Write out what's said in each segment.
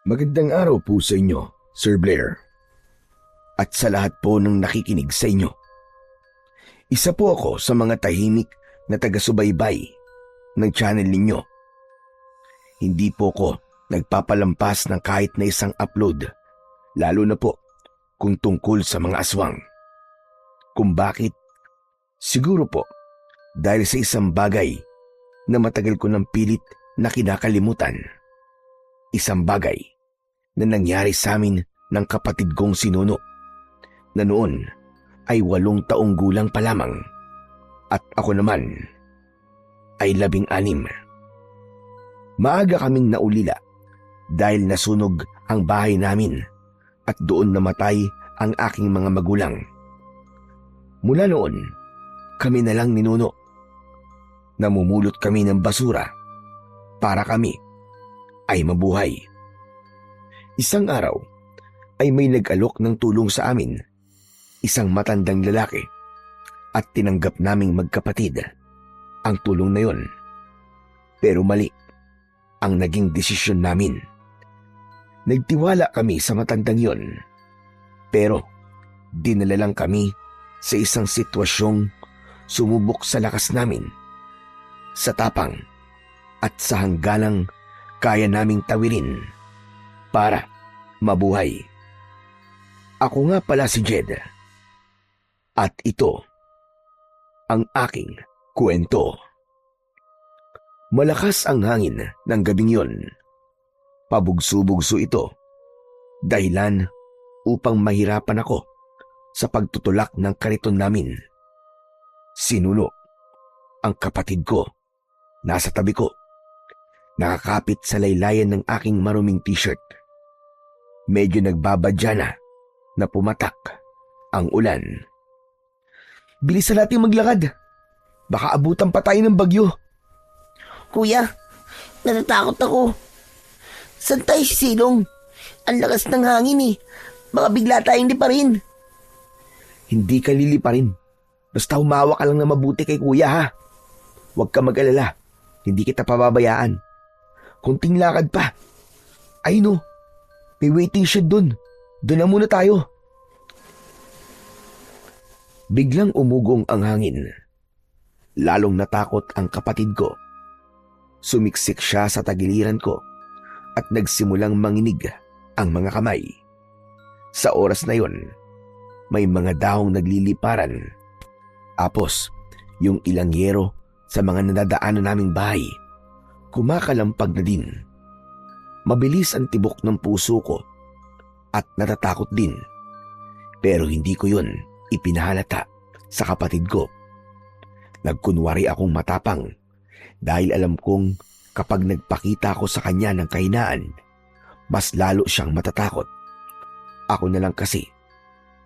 Magandang araw po sa inyo, Sir Blair. At sa lahat po ng nakikinig sa inyo. Isa po ako sa mga tahimik na taga-subaybay ng channel ninyo. Hindi po ko nagpapalampas ng kahit na isang upload, lalo na po kung tungkol sa mga aswang. Kung bakit? Siguro po dahil sa isang bagay na matagal ko ng pilit na kinakalimutan. Isang bagay na nangyari sa amin ng kapatid kong si Nuno, na noon ay 8 taong gulang pa lamang at ako naman ay 16. Maaga kaming naulila dahil nasunog ang bahay namin at doon namatay ang aking mga magulang. Mula noon, kami na lang ni Nuno. Namumulot kami ng basura para kami ay mabuhay. Isang araw ay may nag-alok ng tulong sa amin, isang matandang lalaki, at tinanggap naming magkapatid ang tulong na yon. Pero mali ang naging desisyon namin. Nagtiwala kami sa matandang yon, pero dinala lang kami sa isang sitwasyong sumubok sa lakas namin, sa tapang at sa hangganang kaya naming tawirin para mabuhay. Ako nga pala si Jed. At ito ang aking kwento. Malakas ang hangin ng gabing yon. Pabugso-bugso ito. Dahilan upang mahirapan ako sa pagtutulak ng kariton namin. Sinulo ang kapatid ko. Nasa tabi ko. Nakakapit sa laylayan ng aking maruming t-shirt. Medyo nagbabadya na pumatak ang ulan. Bilisan natin maglakad. Baka abutan pa tayo ng bagyo. Kuya, natatakot ako. Saan tayo sisilong? Ang lakas ng hangin eh. Baka bigla tayong liparin. Hindi ka liliparin. Basta humawa ka lang na mabuti kay kuya ha. Huwag ka mag-alala. Hindi kita pababayaan. Kunting lakad pa. Ay no, may waiting shed dun. Doon na muna tayo. Biglang umugong ang hangin. Lalong natakot ang kapatid ko. Sumiksik siya sa tagiliran ko at nagsimulang manginig ang mga kamay. Sa oras na yon, may mga dahong nagliliparan. Apos, yung ilang yero sa mga nadadaanan naming bahay, kumakalampag na din. Mabilis ang tibok ng puso ko at natatakot din. Pero hindi ko yun ipinahalata sa kapatid ko. Nagkunwari akong matapang dahil alam kong kapag nagpakita ako sa kanya ng kahinaan, mas lalo siyang matatakot. Ako na lang kasi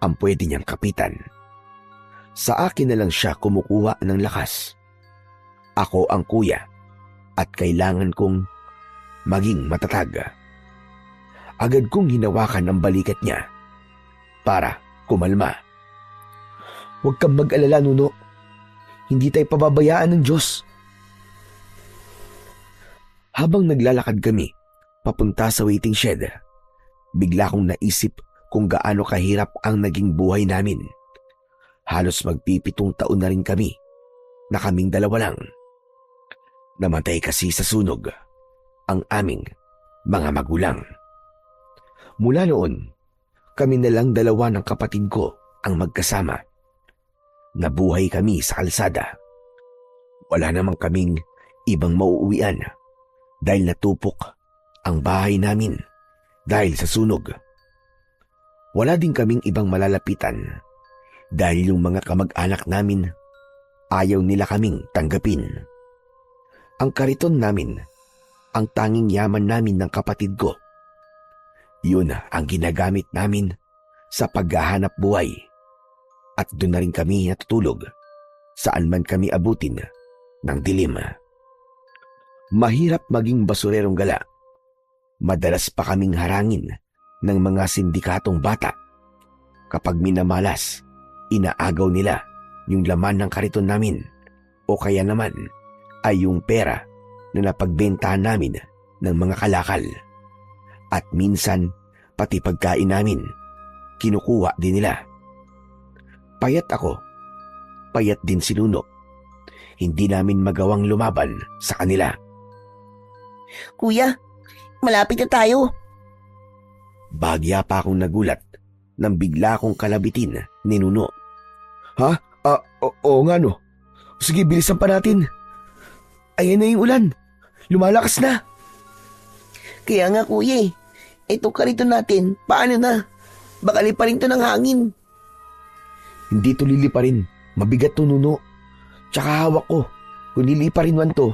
ang pwede niyang kapitan. Sa akin na lang siya kumukuha ng lakas. Ako ang kuya at kailangan kong maging matatag. Agad kong hinawakan ang balikat niya para kumalma. Huwag kang mag-alala, Nuno. Hindi tayo pababayaan ng Diyos. Habang naglalakad kami papunta sa waiting shed, bigla kong naisip kung gaano kahirap ang naging buhay namin. Halos magpipitong taon na rin kami na kaming dalawa lang. Namatay kasi sa sunog ang aming mga magulang. Mula noon, kami na lang dalawa ng kapatid ko ang magkasama. Nabuhay kami sa kalsada. Wala namang kaming ibang mauuwian dahil natupok ang bahay namin dahil sa sunog. Wala din kaming ibang malalapitan dahil yung mga kamag-anak namin ayaw nila kaming tanggapin. Ang kariton namin ang tanging yaman namin ng kapatid ko. Yun ang ginagamit namin sa paghahanap buhay. At doon na rin kami natutulog saan man kami abutin ng dilim. Mahirap maging basurerong gala. Madalas pa kaming harangin ng mga sindikatong bata. Kapag minamalas, inaagaw nila yung laman ng kariton namin o kaya naman ay yung pera na napagbentahan namin ng mga kalakal. At minsan, pati pagkain namin, kinukuha din nila. Payat ako, payat din si Nuno. Hindi namin magawang lumaban sa kanila. Kuya, malapit na tayo. Bagya pa akong nagulat nang bigla akong kalabitin ni Nuno. Ha? Oo nga no. Sige, bilisan pa natin. Ayan na yung ulan. Lumalakas na. Kaya nga kuya itong karito natin, paano na? Baka liparin to ng hangin. Hindi to liliparin. Mabigat to, Nuno. Tsaka hawak ko. Kung niliparin man to,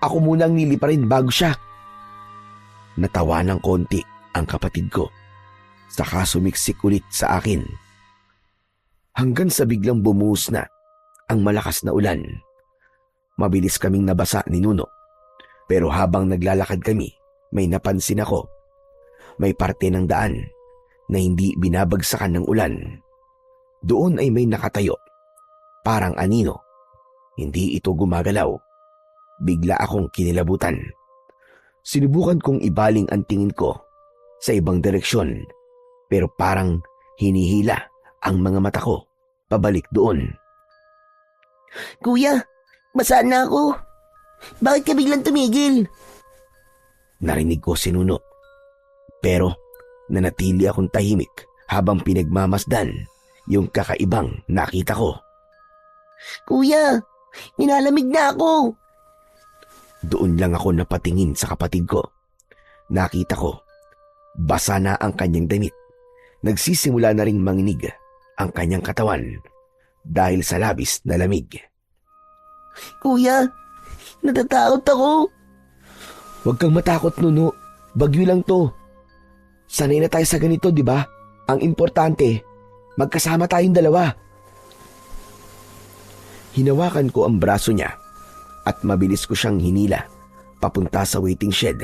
ako munang niliparin bago siya. Natawa ng konti ang kapatid ko. Saka sumiksik ulit sa akin. Hanggang sa biglang bumuhos na ang malakas na ulan. Mabilis kaming nabasa ni Nuno. Pero habang naglalakad kami, may napansin ako. May parte ng daan na hindi binabagsakan ng ulan. Doon ay may nakatayo. Parang anino. Hindi ito gumagalaw. Bigla akong kinilabutan. Sinubukan kong ibaling ang tingin ko sa ibang direksyon. Pero parang hinihila ang mga mata ko pabalik doon. Kuya, basa na ako. Bakit ka biglang tumigil? Narinig ko si Nuno. Pero nanatili akong tahimik habang pinagmamasdan yung kakaibang nakita ko. Kuya, nilalamig na ako. Doon lang ako napatingin sa kapatid ko. Nakita ko, basa na ang kanyang damit. Nagsisimula na ring manginig ang kanyang katawan dahil sa labis na lamig. Kuya, natatakot ako. Huwag kang matakot, Nuno. Bagyo lang to. Sanay na tayo sa ganito, di ba? Ang importante, magkasama tayong dalawa. Hinawakan ko ang braso niya at mabilis ko siyang hinila papunta sa waiting shed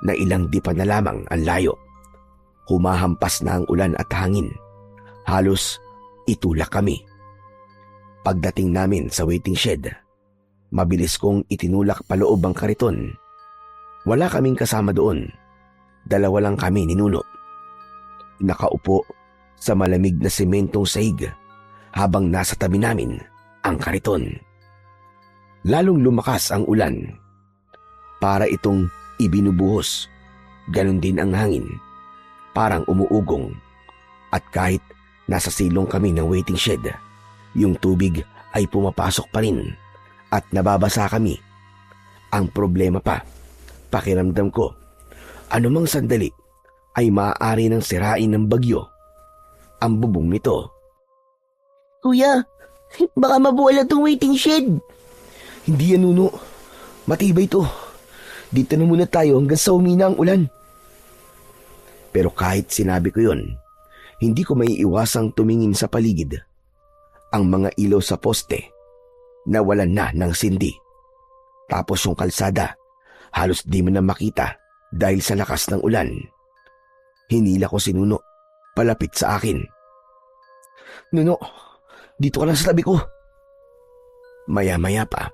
na ilang dipa na lamang ang layo. Humahampas na ang ulan at hangin. Halos itulak kami. Pagdating namin sa waiting shed, mabilis kong itinulak paloob ang kariton. Wala kaming kasama doon. Dalawa lang kami ni Nuno. Nakaupo sa malamig na sementong sahig habang nasa tabi namin ang kariton. Lalong lumakas ang ulan. Para itong ibinubuhos. Ganon din ang hangin. Parang umuugong. At kahit nasa silong kami ng waiting shed, yung tubig ay pumapasok pa rin at nababasa kami. Ang problema pa, pakiramdam ko, anumang sandali ay maaari nang sirain ng bagyo ang bubong nito. Kuya, baka mabuwala tong waiting shed. Hindi yan, Nuno. Matibay to. Dito na muna tayo hanggang sa umina ang ulan. Pero kahit sinabi ko yon, hindi ko maiiwasang tumingin sa paligid. Ang mga ilaw sa poste, nawalan na ng sindi. Tapos yung kalsada, halos di mo na makita dahil sa lakas ng ulan. Hinila ko si Nuno, palapit sa akin. Nuno, dito ka lang sa tabi ko. Maya-maya pa,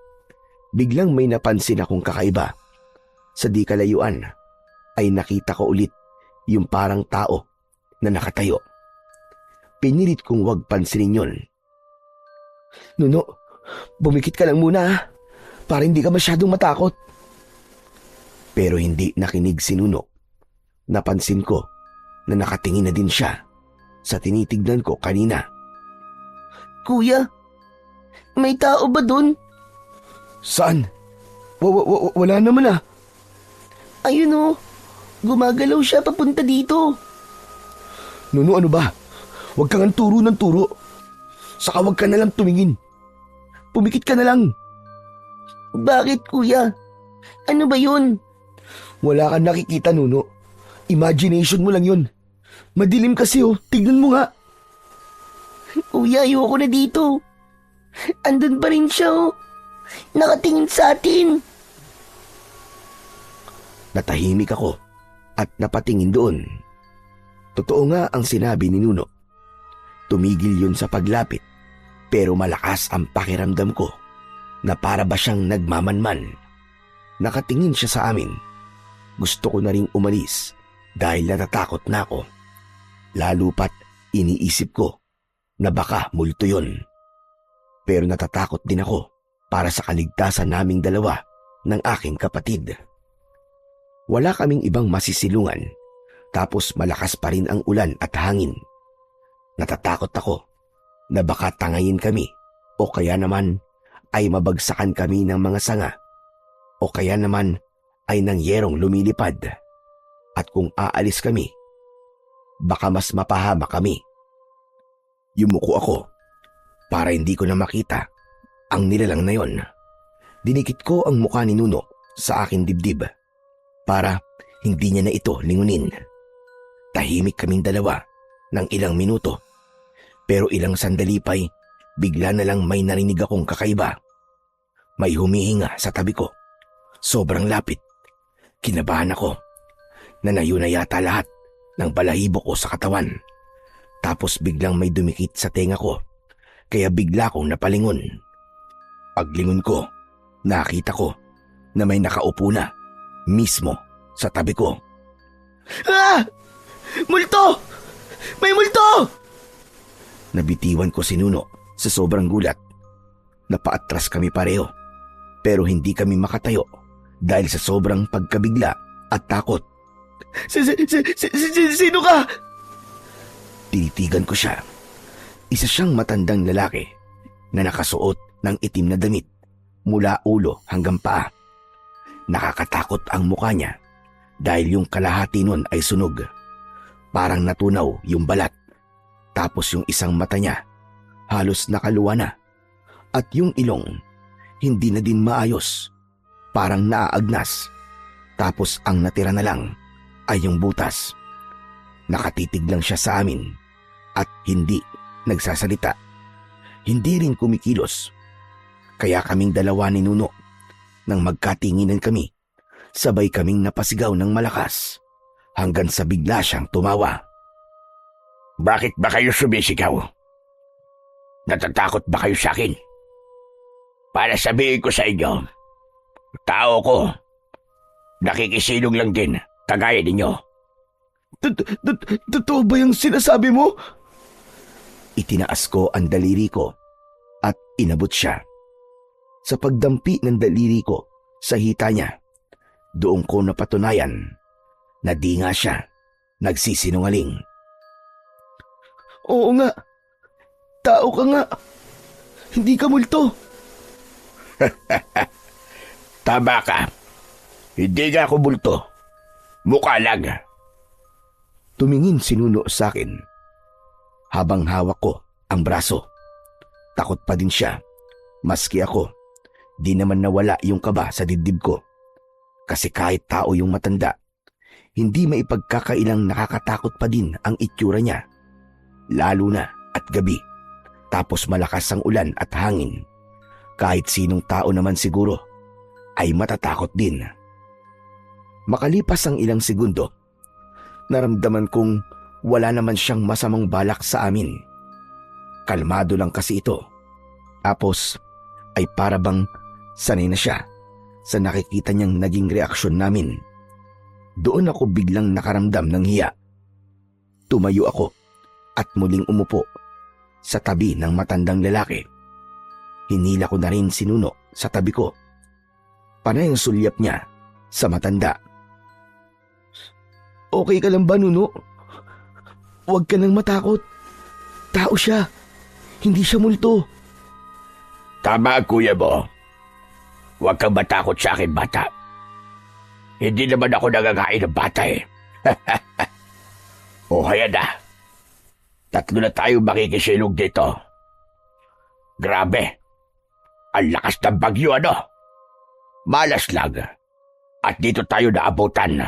biglang may napansin akong kakaiba. Sa di kalayuan ay nakita ko ulit yung parang tao na nakatayo. Pinilit kong wag pansinin yon. Nuno, bumikit ka lang muna para hindi ka masyadong matakot. Pero hindi nakinig si Nuno. Napansin ko na nakatingin na din siya sa tinitignan ko kanina. Kuya, may tao ba dun? Saan? Wala naman ah. Ayun o, gumagalaw siya papunta dito. Nuno, ano ba? Huwag kang ang turo ng turo. Saka huwag ka na lang tumingin. Pumikit ka na lang. Bakit kuya? Ano ba yun? Wala kang nakikita, Nuno. Imagination mo lang yun. Madilim kasi oh, tignan mo nga. Kuya, ayoko na dito. Andun pa rin siya oh. Nakatingin sa atin. Natahimik ako at napatingin doon. Totoo nga ang sinabi ni Nuno. Tumigil yun sa paglapit pero malakas ang pakiramdam ko na para ba siyang nagmamanman. Nakatingin siya sa amin. Gusto ko na ring umalis dahil natatakot na ako. Lalo pat iniisip ko na baka multo yun. Pero natatakot din ako para sa kaligtasan naming dalawa ng aking kapatid. Wala kaming ibang masisilungan, tapos malakas pa rin ang ulan at hangin. Natatakot ako na baka tangayin kami o kaya naman ay mabagsakan kami ng mga sanga o kaya naman ay ng yerong lumilipad. At kung aalis kami, baka mas mapahama kami. Yumuko ako para hindi ko na makita ang nilalang na yon. Dinikit ko ang mukha ni Nuno sa aking dibdib para hindi niya na ito lingunin. Tahimik kaming dalawa ng ilang minuto, pero ilang sandali pa'y bigla na lang may narinig akong kakaiba. May humihinga sa tabi ko. Sobrang lapit. Kinabahan ako. Nanayo na yata lahat ng balahibo ko sa katawan. Tapos biglang may dumikit sa tenga ko, kaya bigla kong napalingon. Paglingon ko, nakita ko na may nakaupo na mismo sa tabi ko. Ah! Multo! May multo! Nabitiwan ko si Nuno sa sobrang gulat. Napaatras kami pareho, pero hindi kami makatayo dahil sa sobrang pagkabigla at takot. Sino ka? Tinitigan ko siya. Isa siyang matandang lalaki na nakasuot ng itim na damit mula ulo hanggang paa. Nakakatakot ang mukha niya dahil yung kalahati nun ay sunog. Parang natunaw yung balat. Tapos yung isang mata niya halos nakaluwa na. At yung ilong hindi na din maayos. Parang naaagnas. Tapos ang natira na lang ay yung butas. Nakatitig lang siya sa amin at hindi nagsasalita. Hindi rin kumikilos. Kaya kaming dalawa ni Nuno, nang magkatinginan kami, sabay kaming napasigaw ng malakas hanggang sa bigla siyang tumawa. Bakit ba kayo sumisigaw? Natatakot ba kayo sa akin? Para sabihin ko sa inyo, tao ko, nakikisilong lang din, kagaya ninyo. Totoo ba yung sinasabi mo? Itinaas ko ang daliri ko at inabot siya. Sa pagdampi ng daliri ko sa hita niya, doon ko napatunayan na di nga siya nagsisinungaling. Oo nga. Tao ka nga. Hindi ka multo. Tama ka. Hindi nga ako bulto. Mukha lang. Tumingin si Nuno sa akin habang hawak ko ang braso. Takot pa din siya, maski ako. Di naman nawala yung kaba sa dibdib ko. Kasi kahit tao yung matanda, hindi maipagkakailang nakakatakot pa din ang itsura niya. Lalo na at gabi. Tapos malakas ang ulan at hangin. Kahit sinong tao naman siguro ay matatakot din. Makalipas ang ilang segundo, naramdaman kong wala naman siyang masamang balak sa amin. Kalmado lang kasi ito. Tapos ay para bang sanay na siya sa nakikita niyang naging reaksyon namin. Doon ako biglang nakaramdam ng hiya. Tumayo ako at muling umupo sa tabi ng matandang lalaki. Hinila ko na rin si Nuno sa tabi ko. Panay ang sulyap niya sa matanda. Okay ka lang ba, Nuno? Huwag ka nang matakot. Tao siya. Hindi siya multo. Tama ang kuya mo. Huwag kang matakot sa akin, bata. Hindi naman ako nagagain ng bata eh. O kaya na. Tatlo na tayo makikisilog dito. Grabe. Ang lakas ng bagyo, ano? Malas lang. At dito tayo naabutan.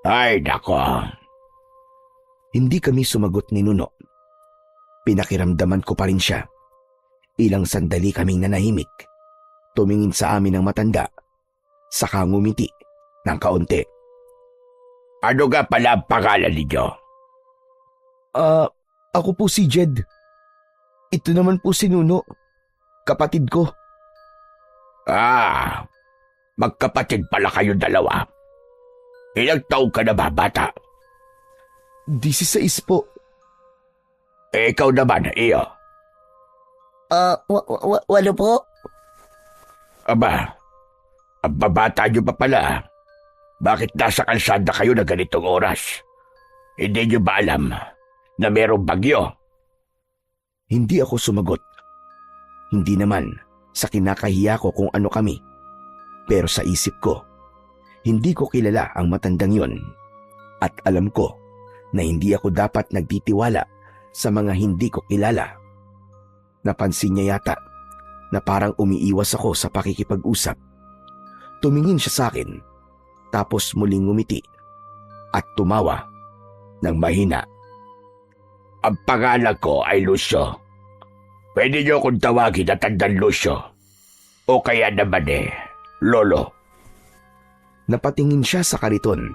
Ay, nako. Hindi kami sumagot ni Nuno. Pinakiramdaman ko pa rin siya. Ilang sandali kaming nanahimik. Tumingin sa amin ang matanda. Saka ngumiti ng kaunti. Ano nga pala ang pangalan ninyo? Ako po si Jed. Ito naman po si Nuno. Kapatid ko. Magkapatid pala kayo dalawa. Ilang taong ka na ba, bata? 16 po. Ikaw naman, iyo. Walo po. Aba, ang babata niyo pa pala. Bakit nasa kalsada kayo na ganitong oras? Hindi niyo ba alam na merong bagyo? Hindi ako sumagot. Hindi naman sa kinakahiya ko kung ano kami. Pero sa isip ko, hindi ko kilala ang matandang yon. At alam ko na hindi ako dapat nagtitiwala sa mga hindi ko kilala. Napansin niya yata na parang umiiwas ako sa pakikipag-usap. Tumingin siya sa akin, tapos muling ngumiti at tumawa ng mahina. Ang pangalan ko ay Lucio. Pwede niyo akong tawagin na Tandang Lucio. O kaya naman Lolo. Napatingin siya sa kariton,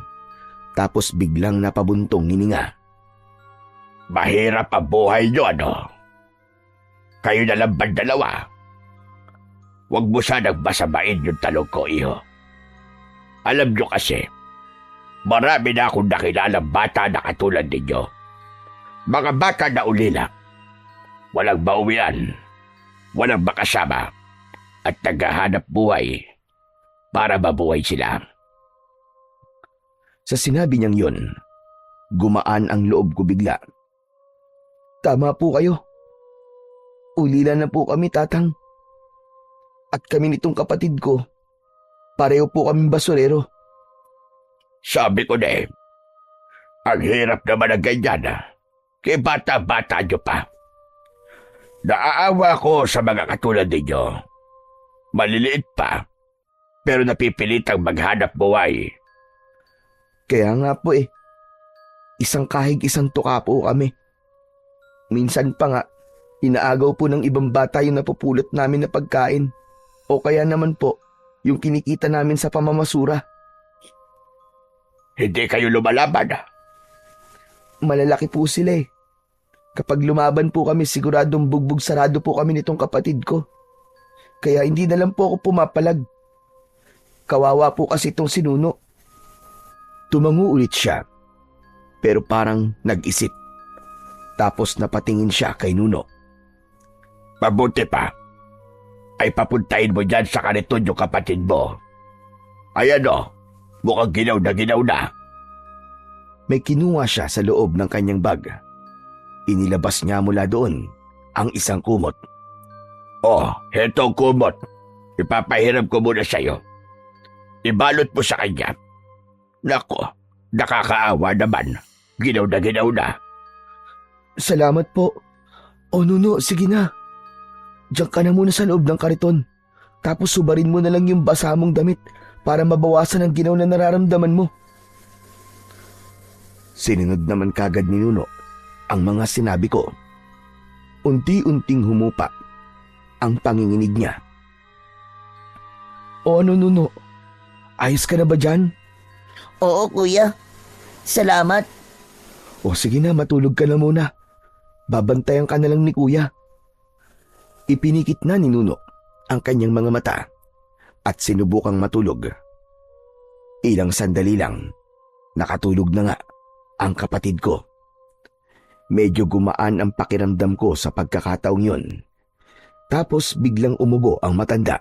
tapos biglang napabuntong hininga. Mahirap ang buhay niyo, ano? Kayo na lang ba dalawa? Huwag mo sanang masamain yung talong ko, iho. Alam niyo kasi, marami na akong nakilalang bata na katulad ninyo. Mga bata na ulila. Walang mauwian, walang makasama, at naghahanap buhay para mabuhay sila. Sa sinabi niyang yon, gumaan ang loob ko bigla. Tama po kayo. Ulila na po kami, tatang. At kami nitong kapatid ko, pareho po kaming basurero. Sabi ko na ang hirap naman ng ganyan. Kaya bata-bata nyo pa. Naaawa ko sa mga katulad ninyo. Maliliit pa, pero napipilitang maghanap buhay. Kaya nga po isang kahig isang tuka po kami. Minsan pa nga, inaagaw po ng ibang bata yung napupulot namin na pagkain. O kaya naman po, yung kinikita namin sa pamamasura. Hindi kayo lumalaban. Malalaki po sila Kapag lumaban po kami, siguradong bugbog sarado po kami nitong kapatid ko. Kaya hindi na lang po ako pumapalag. Kawawa po kasi itong si Nuno. Tumango ulit siya, pero parang nag-isip. Tapos napatingin siya kay Nuno. Mabuti pa, ay papuntahin mo dyan sa kaniton yung kapatid mo. Ayan mukhang ginaw na ginaw na. May kinuha siya sa loob ng kanyang bag. Inilabas niya mula doon ang isang kumot. Hetong kumot. Ipapahiram ko muna sa'yo. Ibalot mo sa kanya. Nako, nakakaawa naman. Ginaw na. Salamat po. Nuno, sige na. Diyan ka na muna sa loob ng kariton. Tapos subarin mo na lang yung basa mong damit para mabawasan ang ginaw na nararamdaman mo. Sinunod naman kagad ni Nuno ang mga sinabi ko. Unti-unting humupa ang panginginig niya. Nuno? Ayos ka na ba dyan? Oo, kuya. Salamat. Sige na, matulog ka na muna. Babantayan ka na lang ni kuya. Ipinikit na ni Nuno ang kanyang mga mata at sinubukang matulog. Ilang sandali lang, nakatulog na nga ang kapatid ko. Medyo gumaan ang pakiramdam ko sa pagkakataong yon. Tapos biglang umubo ang matanda.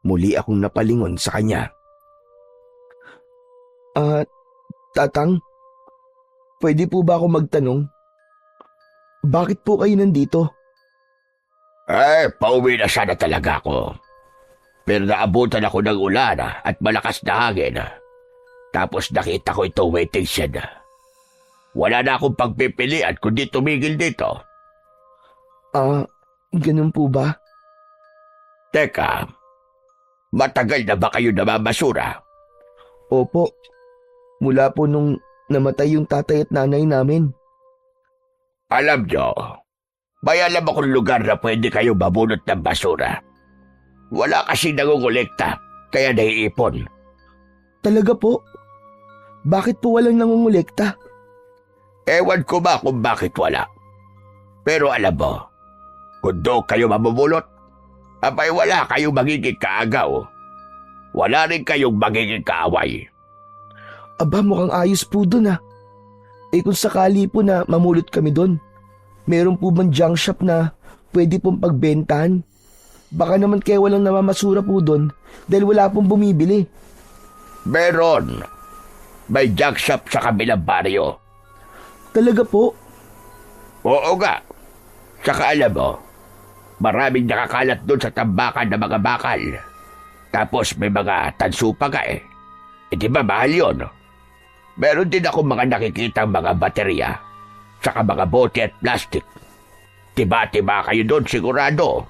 Muli akong napalingon sa kanya. Tatang, pwede po ba ako magtanong? Bakit po kayo nandito? Pauwi na sana talaga ako. Pero naabutan ako ng ulan at malakas na hangin. Tapos nakita ko itong waiting shed. Wala na akong pagpipilian kundi tumigil dito. Ganun po ba? Teka, matagal na ba kayo namabasura? Opo, mula po nung namatay yung tatay at nanay namin. Alam nyo, may alam akong lugar na pwede kayo mabunot ng basura. Wala kasi nangungulekta, kaya naiipon. Talaga po? Bakit po walang nangungulekta? Ewan ko ba kung bakit wala. Pero alam mo, kung doon kayo mabubulot, abay wala kayong magiging kaagaw. Wala rin kayong magiging kaaway. Aba, mukhang ayos po dun ah. Kung sakali po na mamulot kami dun, meron po bang junk shop na pwede pong pagbentahan? Baka naman kaya walang namamasura po dun dahil wala pong bumibili. Meron. May junk shop sa kabilang baryo. Talaga po? Oo nga. Saka alam mo, maraming nakakalat doon sa tambakan ng mga bakal. Tapos may mga tanso pa ka eh. Di ba mahal yun? Meron din ako mga nakikitang mga baterya, saka mga bote at plastic. Tiba-tiba kayo doon sigurado.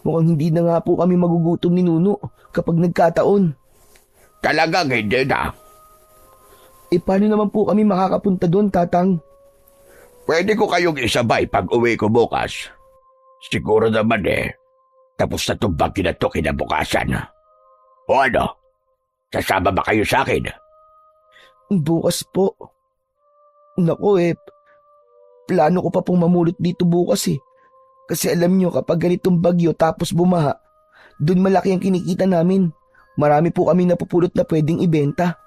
Mukhang hindi na nga po kami magugutom ni Nuno kapag nagkataon. Talagang hindi na. Paano naman po kami makakapunta doon, Tatang? Pwede ko kayong isabay pag uwi ko bukas. Siguro naman tapos na itong bagyo na ito kinabukasan. O ano? Sasama ba kayo sa akin? Bukas po. Naku plano ko pa pong mamulot dito bukas eh. Kasi alam nyo kapag ganitong bagyo tapos bumaha, dun malaki ang kinikita namin. Marami po kami napupulot na pwedeng ibenta.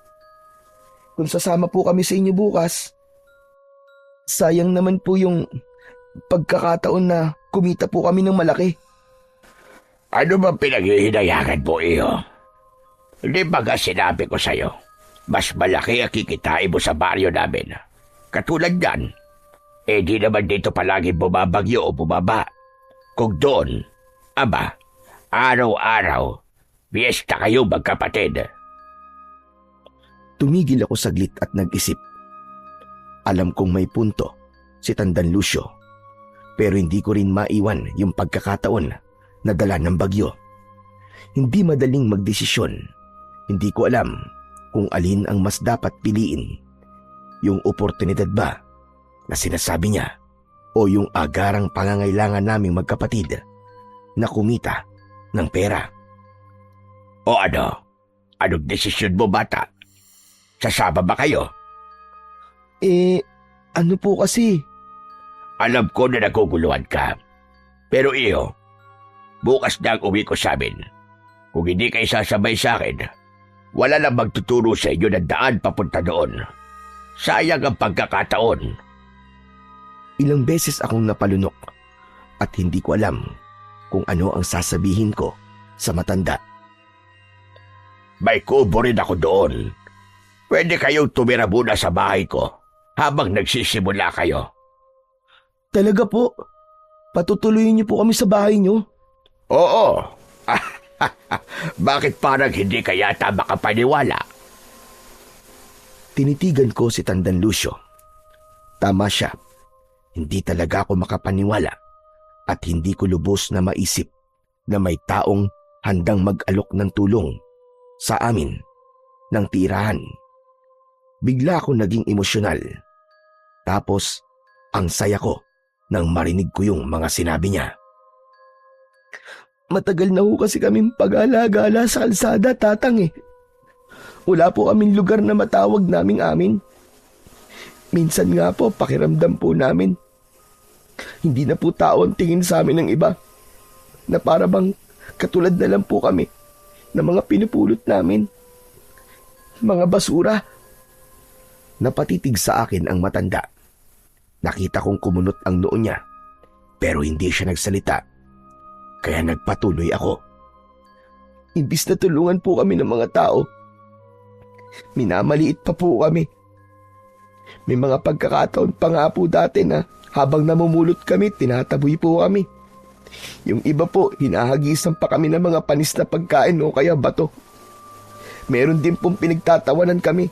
Kung sasama po kami sa inyo bukas, sayang naman po yung pagkakataon na kumita po kami ng malaki. Ano ba pinaghihinayangan mo iyo? Hindi ba nga sinabi ko sa'yo, mas malaki ang kikitain mo sa baryo namin. Katulad yan, di naman dito palagi bumabagyo o bumaba. Kung doon, aba, araw-araw, fiesta kayo magkapatid. Tumigil ako saglit at nag-isip. Alam kong may punto si Tandan Lucio, pero hindi ko rin maiwan yung pagkakataon na dala ng bagyo. Hindi madaling magdesisyon. Hindi ko alam kung alin ang mas dapat piliin. Yung oportunidad ba na sinasabi niya o yung agarang pangangailangan naming magkapatid na kumita ng pera. O ano? Anong desisyon mo, bata? Sasama ba kayo? Ano po kasi? Alam ko na naguguluhan ka. Pero iyo, bukas na ang uwi ko sa amin. Kung hindi kayo sasabay sa akin, wala lang magtuturo sa inyo ng daan papunta doon. Sayang ang pagkakataon. Ilang beses akong napalunok at hindi ko alam kung ano ang sasabihin ko sa matanda. May kubo rin ako doon. Pwede kayong tumira muna sa bahay ko habang nagsisimula kayo. Talaga po? Patutuloyin niyo po kami sa bahay niyo? Oo. Bakit parang hindi ka yata makapaniwala? Tinitigan ko si Tandan Lucio. Tama siya. Hindi talaga ako makapaniwala at hindi ko lubos na maisip na may taong handang mag-alok ng tulong sa amin ng tirahan. Bigla ako naging emosyonal. Tapos, ang saya ko nang marinig ko yung mga sinabi niya. Matagal na ho kasi kaming pag-alagala sa kalsada, Tatang eh. Wala po kaming lugar na matawag naming amin. Minsan nga po, pakiramdam po namin. Hindi na po tao ang tingin sa amin ng iba. Na para bang katulad na lang po kami na mga pinupulot namin. Mga basura. Napatitig sa akin ang matanda. Nakita kong kumunot ang noo niya, pero hindi siya nagsalita. Kaya nagpatuloy ako. Imbis na tulungan po kami ng mga tao, minamaliit pa po kami. May mga pagkakataon pa nga po dati na habang namumulot kami, tinataboy po kami. Yung iba po, hinahagisan pa kami ng mga panis na pagkain o kaya bato. Meron din pong pinagtatawanan kami.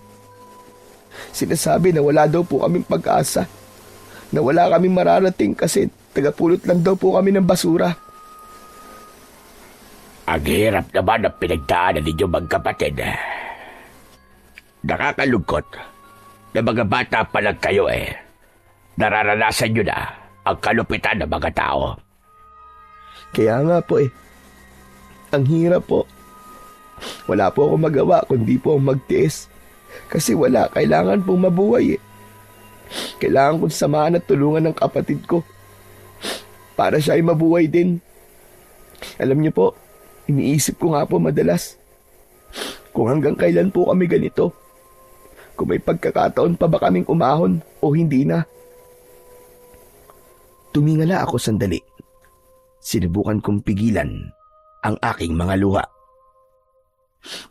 Sinasabi na wala daw po kaming pag-asa, na wala kaming mararating kasi tagapulot lang daw po kami ng basura. Ang hirap naman ang pinagdaanan ninyo magkapatid. Nakakalungkot na mga bata pa lang kayo nararanasan nyo na ang kalupitan ng mga tao. Kaya nga po ang hirap po. Wala po akong magawa kundi po ang magtiis. Kasi kailangan pong mabuhay Kailangan kong samahan at tulungan ng kapatid ko para siya ay mabuhay din. Alam niyo po, iniisip ko nga po madalas, kung hanggang kailan po kami ganito. Kung may pagkakataon pa ba kaming umahon o hindi na. Tumingala ako sandali. Sinubukan kong pigilan ang aking mga luha.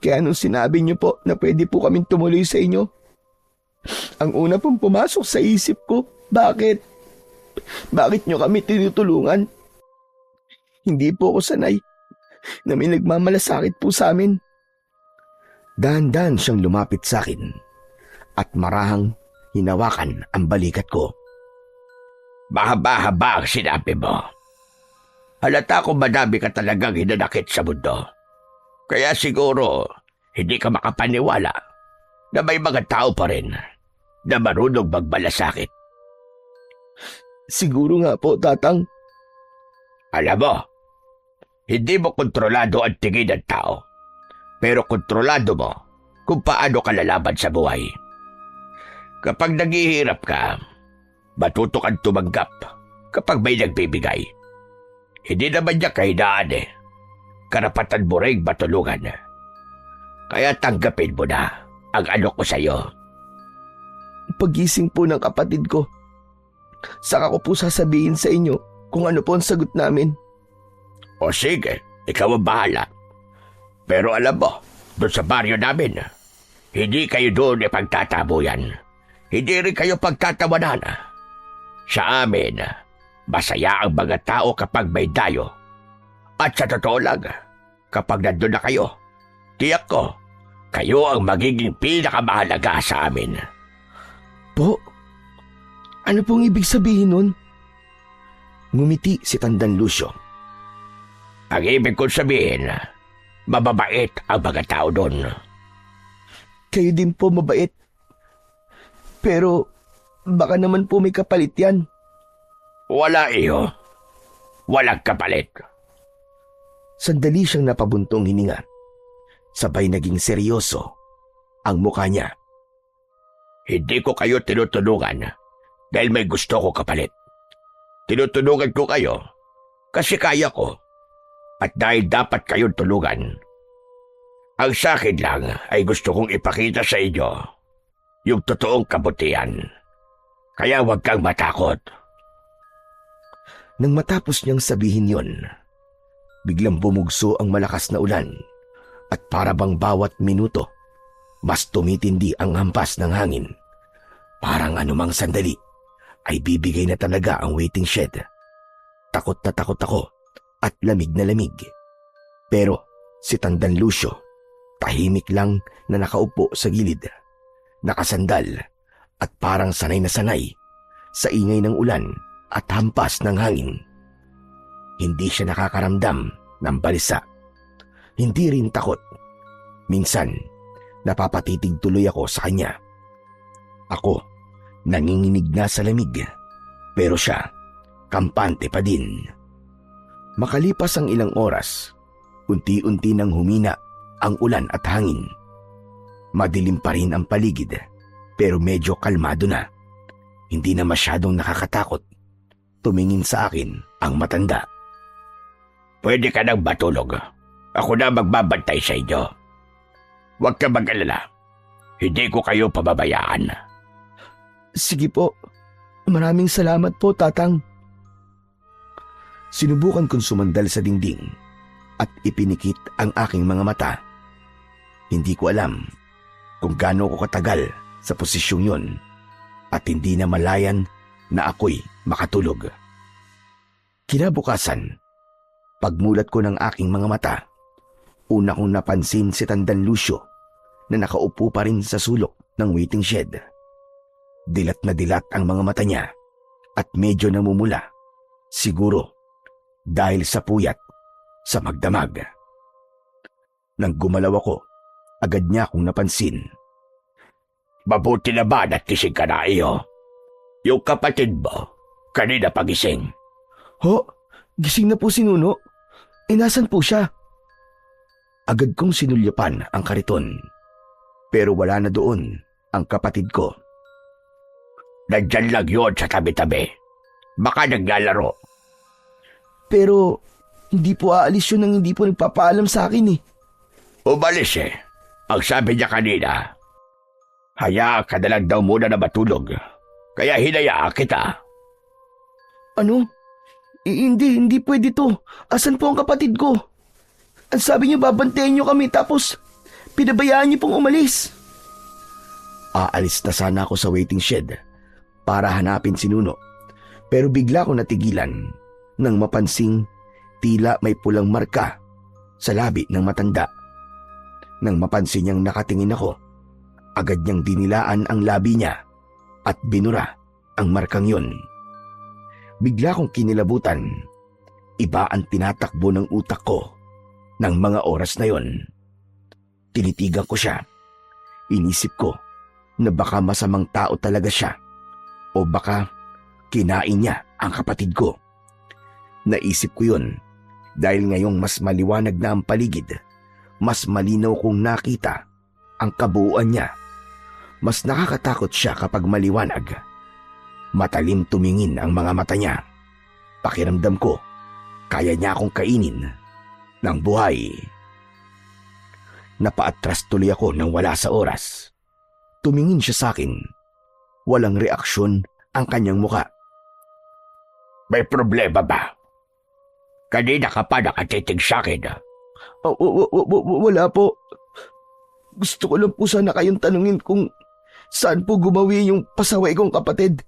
Kaya nung sinabi niyo po na pwede po kaming tumuloy sa inyo, ang una pong pumasok sa isip ko, bakit? Bakit niyo kami tinutulungan? Hindi po ako sanay na may nagmamalasakit po sa amin. Dahan-dahan siyang lumapit sa akin at marahang hinawakan ang balikat ko. Mahaba-haba ang sinabi mo. Halata ko madami ka talagang hinanakit sa mundo. Kaya siguro hindi ka makapaniwala na may mga tao pa rin na marunong magmalasakit. Siguro nga po, Tatang. Alam mo, hindi mo kontrolado ang tingin ng tao, pero kontrolado mo kung paano ka lalaban sa buhay. Kapag naghihirap ka, matuto kang tumanggap kapag may nagbibigay. Hindi naman niya kahinaan eh. Karapatan mo rin matulungan. Kaya tanggapin mo na ang ano ko sa'yo. Pagising po ng kapatid ko, saka ko po sasabihin sa inyo kung ano po ang sagot namin. O sige, ikaw ang bahala. Pero alam mo, doon sa baryo namin, hindi kayo doon ipagtatabuyan. Hindi rin kayo pagtatawanan. Sa amin, masaya ang mga tao kapag may dayo. At sa totoo lang, kapag nandun na kayo, tiyak ko, kayo ang magiging pinakamahalaga sa amin. Po? Ano pong ibig sabihin nun? Ngumiti si Tandang Lucio. Ang ibig kong sabihin, mababait ang mga tao doon. Kayo din po mabait. Pero baka naman po may kapalit yan. Wala iyo. Walang kapalit. Sandali siyang napabuntong hininga. Sabay naging seryoso ang mukha niya. Hindi ko kayo tinutulungan dahil may gusto ko kapalit. Tinutulungan ko kayo kasi kaya ko at dahil dapat kayong tulungan. Ang sa akin lang ay gusto kong ipakita sa inyo yung totoong kabutihan. Kaya huwag kang matakot. Nang matapos niyang sabihin yon, biglang bumugso ang malakas na ulan at para bang bawat minuto, mas tumitindi ang hampas ng hangin. Parang anumang sandali ay bibigay na talaga ang waiting shed. Takot na takot ako at lamig na lamig. Pero si Tandang Lucio, tahimik lang na nakaupo sa gilid, nakasandal at parang sanay na sanay sa ingay ng ulan at hampas ng hangin. Hindi siya nakakaramdam ng balisa. Hindi rin takot. Minsan, napapatitig tuloy ako sa kanya. Ako, nanginginig na sa lamig, pero siya, kampante pa din. Makalipas ang ilang oras, unti-unti nang humina ang ulan at hangin. Madilim pa rin ang paligid, pero medyo kalmado na. Hindi na masyadong nakakatakot. Tumingin sa akin ang matanda. Pwede ka nang matulog. Ako na magbabantay sa inyo. Huwag ka mag-alala. Hindi ko kayo pababayaan. Sige po. Maraming salamat po, Tatang. Sinubukan kong sumandal sa dingding at ipinikit ang aking mga mata. Hindi ko alam kung gaano ko katagal sa posisyong yon at hindi na malayan na ako'y makatulog. Kinabukasan, pagmulat ko ng aking mga mata, una kong napansin si Tandang Lucio na nakaupo pa rin sa sulok ng waiting shed. Dilat na dilat ang mga mata niya at medyo namumula. Siguro dahil sa puyat sa magdamag. Nang gumalaw ako, agad niya akong napansin. Mabuti na ba nagising ka na iyo? Yung kapatid mo, kanina pagising. Ho, gising na po si Nuno. Nasan po siya? Agad kong sinulyapan ang kariton. Pero wala na doon ang kapatid ko. Nandyan lang yun sa tabi-tabi. Baka naglalaro. Pero hindi po aalis yun nang hindi po nagpapaalam sa akin eh. Umalis eh. Ang sabi niya kanina, hayaan ka na lang daw muna na matulog. Kaya hinayaan kita. Ano? Hindi pwede to. Asan po ang kapatid ko? Ang sabi niyo babantayan niyo kami tapos pinabayaan niyo pong umalis. Aalis na sana ako sa waiting shed para hanapin si Nuno. Pero bigla ko natigilan nang mapansing tila may pulang marka sa labi ng matanda. Nang mapansin niyang nakatingin ako, agad niyang dinilaan ang labi niya at binura ang markang yun. Bigla kong kinilabutan. Iba ang tinatakbo ng utak ko ng mga oras na yon. Tinitigan ko siya. Inisip ko na baka masamang tao talaga siya o baka kinain niya ang kapatid ko. Naisip ko yun dahil ngayong mas maliwanag na ang paligid, mas malinaw kong nakita ang kabuuan niya. Mas nakakatakot siya kapag maliwanag. Matalim tumingin ang mga mata niya. Pakiramdam ko, kaya niya akong kainin ng buhay. Napaatras tuloy ako nang wala sa oras. Tumingin siya sa akin. Walang reaksyon ang kanyang muka. May problema ba? Kanina ka pa nakatitig sa akin. Wala po. Gusto ko lang po sana kayong tanungin kung saan po gumawi yung pasaway kong kapatid.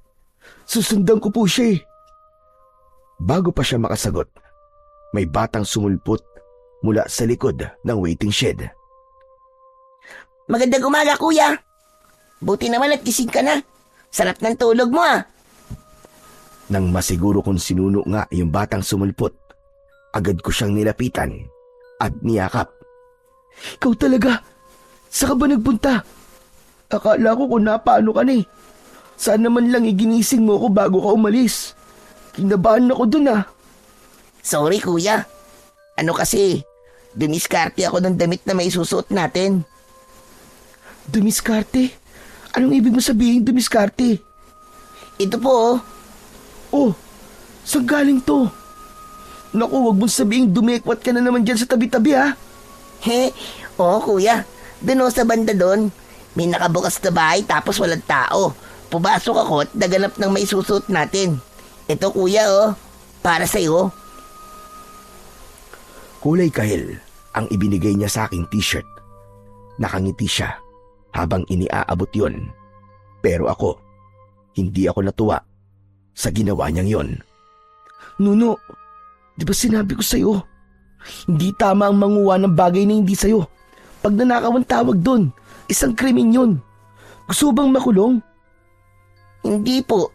Susundan ko po siya eh. Bago pa siya makasagot, may batang sumulpot mula sa likod ng waiting shed. Magandang umaga, kuya. Buti naman at gising ka na. Sarap ng tulog mo ah. Nang masiguro kung sinuno nga yung batang sumulpot, agad ko siyang nilapitan at niyakap. Ikaw talaga? Saan ka ba nagpunta? Akala ko kung napaano ka na eh. Sana man lang iginising mo ko bago ka umalis. Kinabahan ako dun ah. Sorry, kuya. Ano kasi, dumiskarte ako ng damit na may susuot natin. Dumiskarte? Anong ibig mo sabihin dumiskarte? Ito po oh. Oh, saan galing to? Naku, wag mong sabihin dumekwat ka na naman dyan sa tabi-tabi ha. He, oo kuya. Doon oh, sa banda doon. May nakabukas na bahay tapos walang tao. Pumasok ako at naganap ng may susuot natin. Ito kuya oh, para sa'yo. Kulay kahil ang ibinigay niya sa aking t-shirt. Nakangiti siya habang iniaabot yon. Pero ako, hindi ako natuwa sa ginawa niyang yon. Nuno, di ba sinabi ko sa'yo? Hindi tama ang manguha ng bagay na hindi sa'yo. Pag nanakaw ang tawag doon, isang krimen yun. Gusto bang makulong? Hindi po.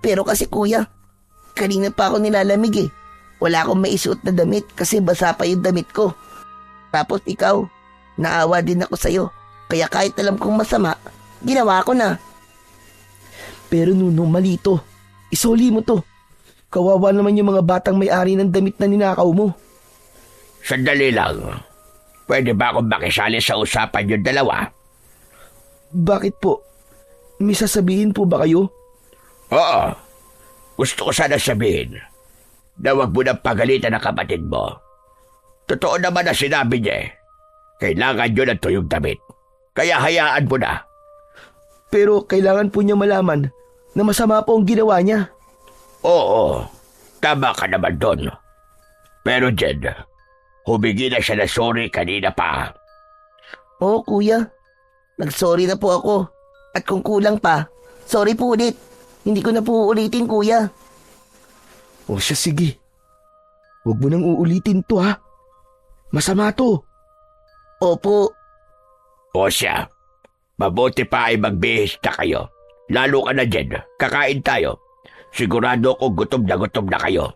Pero kasi kuya, kanina pa ako nilalamig eh. Wala akong maisuot na damit kasi basa pa yung damit ko. Tapos ikaw, naawa din ako sa'yo. Kaya kahit alam kong masama, ginawa ko na. Pero Nuno, mali to. Isoli mo to. Kawawa naman yung mga batang may-ari ng damit na ninakaw mo. Sandali lang. Pwede ba akong makisali sa usapan yung dalawa? Bakit po? May sasabihin po ba kayo? Oo. Gusto ko sana sabihin na huwag mo nang pagalitan ang kapatid mo. Totoo naman na sinabi niya eh. Kailangan nyo ng tuyong damit. Kaya hayaan mo na. Pero kailangan po niya malaman na masama po ang ginawa niya. Oo. Tama ka naman doon. Pero Jed, humingi na siya na sorry kanina pa. Oo kuya, nag-sorry na po ako. At kung kulang pa, sorry po ulit. Hindi ko na po uulitin kuya. O siya, sige. Huwag mo nang uulitin to ha. Masama to. Opo. O siya, mabuti pa ay magbihis na kayo. Lalo ka na Jed, kakain tayo. Sigurado ko gutom na kayo.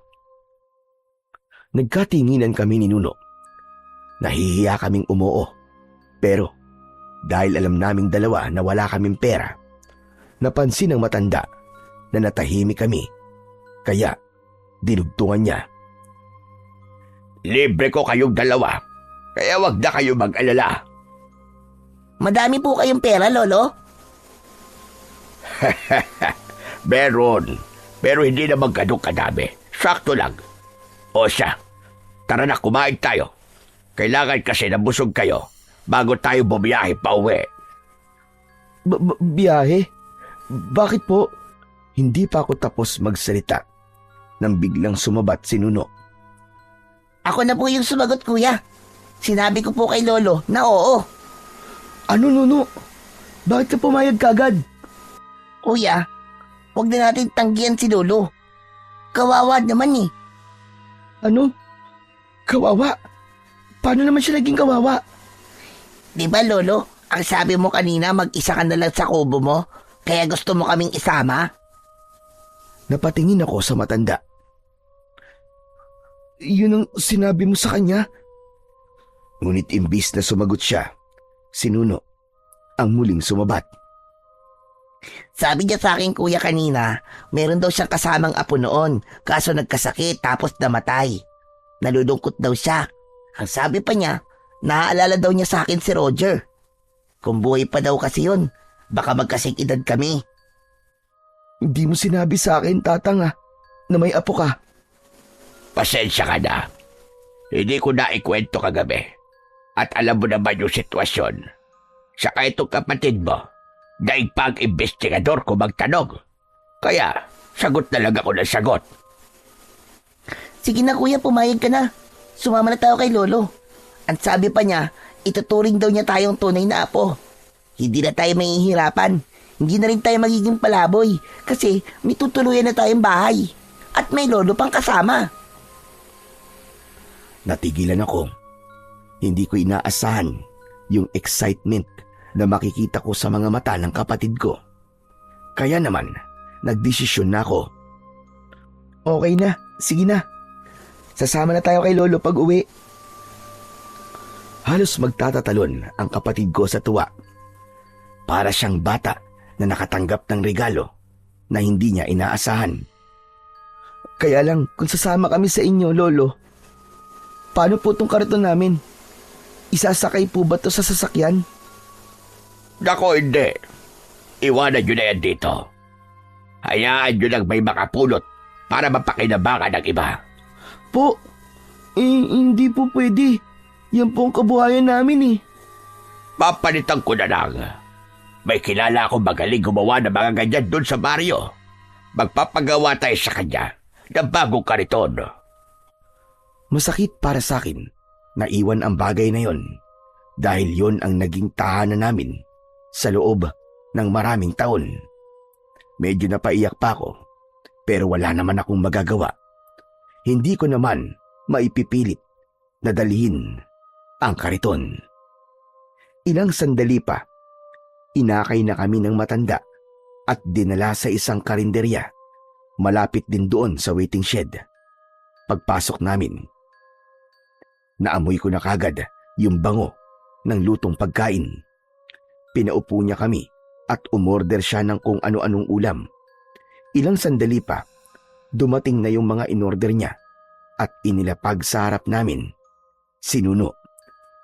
Nagkatinginan kami ni Nuno. Nahihiya kaming umuo. Pero dahil alam naming dalawa na wala kaming pera, napansin ng matanda na natahimik kami. Kaya dinugtungan niya. Libre ko kayong dalawa, kaya wag na kayo mag-alala. Madami po kayong pera, lolo? Meron, pero hindi naman ganun kadami. Sakto lang. O siya, tara na kumain tayo. Kailangan kasi na busog kayo bago tayo bumiyahe pa uwi. Biyahe? Bakit po? Hindi pa ako tapos magsalita nang biglang sumabat si Nuno. Ako na po yung sumagot, kuya. Sinabi ko po kay Lolo na oo. Ano, Nuno? Bakit ka pumayag kagad? Kuya, huwag na natin tanggihan si Lolo. Kawawa naman eh. Ano? Kawawa? Paano naman siya naging kawawa? Di ba, Lolo? Ang sabi mo kanina, mag-isa ka na lang sa kubo mo, kaya gusto mo kaming isama? Napatingin ako sa matanda. Yun ang sinabi mo sa kanya? Ngunit imbis na sumagot siya, si Nuno ang muling sumabat. Sabi niya sa akin, kuya, kanina, meron daw siyang kasamang apo noon, kaso nagkasakit tapos namatay. Nalulungkot daw siya. Ang sabi pa niya, naaalala daw niya sa akin si Roger. Kung buhay pa daw kasi yun, baka magkasing edad kami. Hindi mo sinabi sa akin, tatang na may apo ka. Pasensya ka na. Hindi ko na ikwento kagabi. At alam mo naman yung sitwasyon. Saka itong kapatid mo, daig pang investigador ko magtanong. Kaya, sagot na lang ako ng sagot. Sige na, kuya, pumayag ka na. Sumama na tayo kay Lolo. Ang sabi pa niya, ituturing daw niya tayong tunay na apo. Hindi na tayo mahihirapan. Hindi na rin tayo magiging palaboy kasi may tutuluyan na tayong bahay. At may Lolo pang kasama. Natigilan ako. Hindi ko inaasahan yung excitement na makikita ko sa mga mata ng kapatid ko. Kaya naman, nagdesisyon na ako. Okay na, sige na. Sasama na tayo kay Lolo pag uwi. Halos magtatatalon ang kapatid ko sa tuwa. Para siyang bata na nakatanggap ng regalo na hindi niya inaasahan. Kaya lang, kung sasama kami sa inyo, Lolo, paano po tong kariton namin? Isasakay po ba to sa sasakyan? Nako, hindi. Iwanan nyo na yan dito. Hayaan nyo lang may makapulot para mapakinabangan ng iba. Po, hindi po pwede. Yan po ang kabuhayan namin eh. Papalitan ko na lang. May kilala akong magaling gumawa ng mga ganyan doon sa baryo. Magpapagawa tayo sa kanya ng bagong kariton. Masakit para sa akin na iwan ang bagay na yon dahil yon ang naging tahanan namin sa loob ng maraming taon. Medyo napaiyak pa ako pero wala naman akong magagawa. Hindi ko naman maipipilit na dalhin ang kariton. Ilang sandali pa, inakay na kami ng matanda at dinala sa isang karinderya malapit din doon sa waiting shed. Pagpasok namin, naamoy ko na kagad yung bango ng lutong pagkain. Pinaupo niya kami at umorder siya ng kung ano-anong ulam. Ilang sandali pa, dumating na yung mga inorder niya at inilapag sa harap namin. Si Nuno,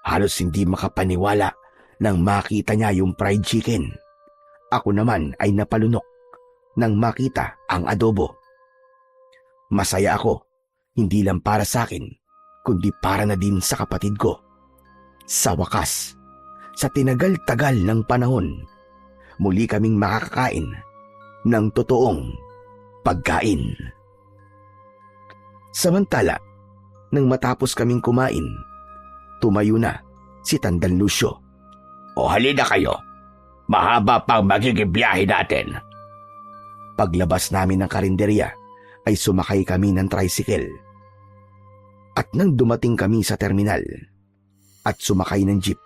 halos hindi makapaniwala nang makita niya yung fried chicken. Ako naman ay napalunok nang makita ang adobo. Masaya ako, hindi lang para sa akin, kundi para na din sa kapatid ko. Sa wakas, sa tinagal-tagal ng panahon, muli kaming makakakain ng totoong pagkain. Samantala, nang matapos kaming kumain, tumayo na si Tandang Lucio. O halina kayo, mahaba pang magiging biyahe natin. Paglabas namin ng karinderya, ay sumakay kami ng tricycle. At nang dumating kami sa terminal at sumakay ng jeep,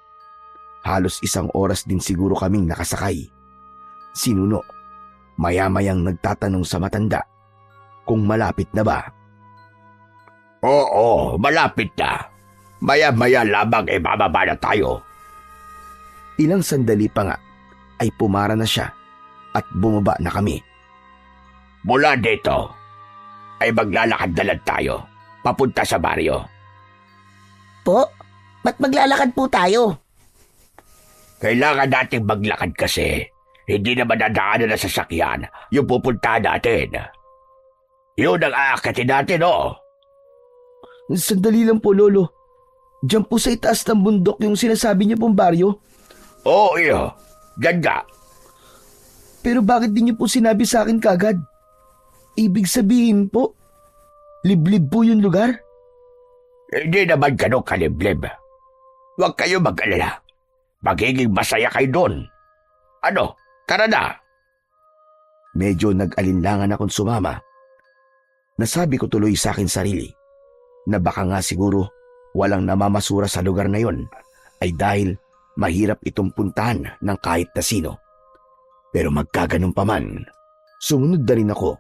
halos 1 oras din siguro kaming nakasakay. Si Nuno, maya-mayang nagtatanong sa matanda kung malapit na ba. Oo, malapit na. Maya-maya lamang bababa na tayo. Ilang sandali pa nga ay pumara na siya at bumaba na kami. Mula dito ay maglalakad na lang tayo papunta sa baryo. Po, ba't maglalakad po tayo? Kailangan nating maglakad kasi hindi naman nadaanan na sasakyan yung pupuntahan natin. Yun ang aakatin natin, oh. Sandali lang po, Lolo. Diyan po sa itaas ng bundok yung sinasabi niyo pong baryo. Oo, iyo. Diyan nga. Pero bakit di niyo po sinabi sa akin kagad? Ibig sabihin po, liblib po yung lugar? Hindi naman ganun kaliblib. Huwag kayo mag-alala. Magiging masaya kayo doon. Ano, tara na. Medyo nag-alinlangan akong sumama. Nasabi ko tuloy sa akin sarili na baka nga siguro walang namamasura sa lugar na yon ay dahil mahirap itong puntahan ng kahit na sino. Pero magkaganon pa man, sumunod na rin ako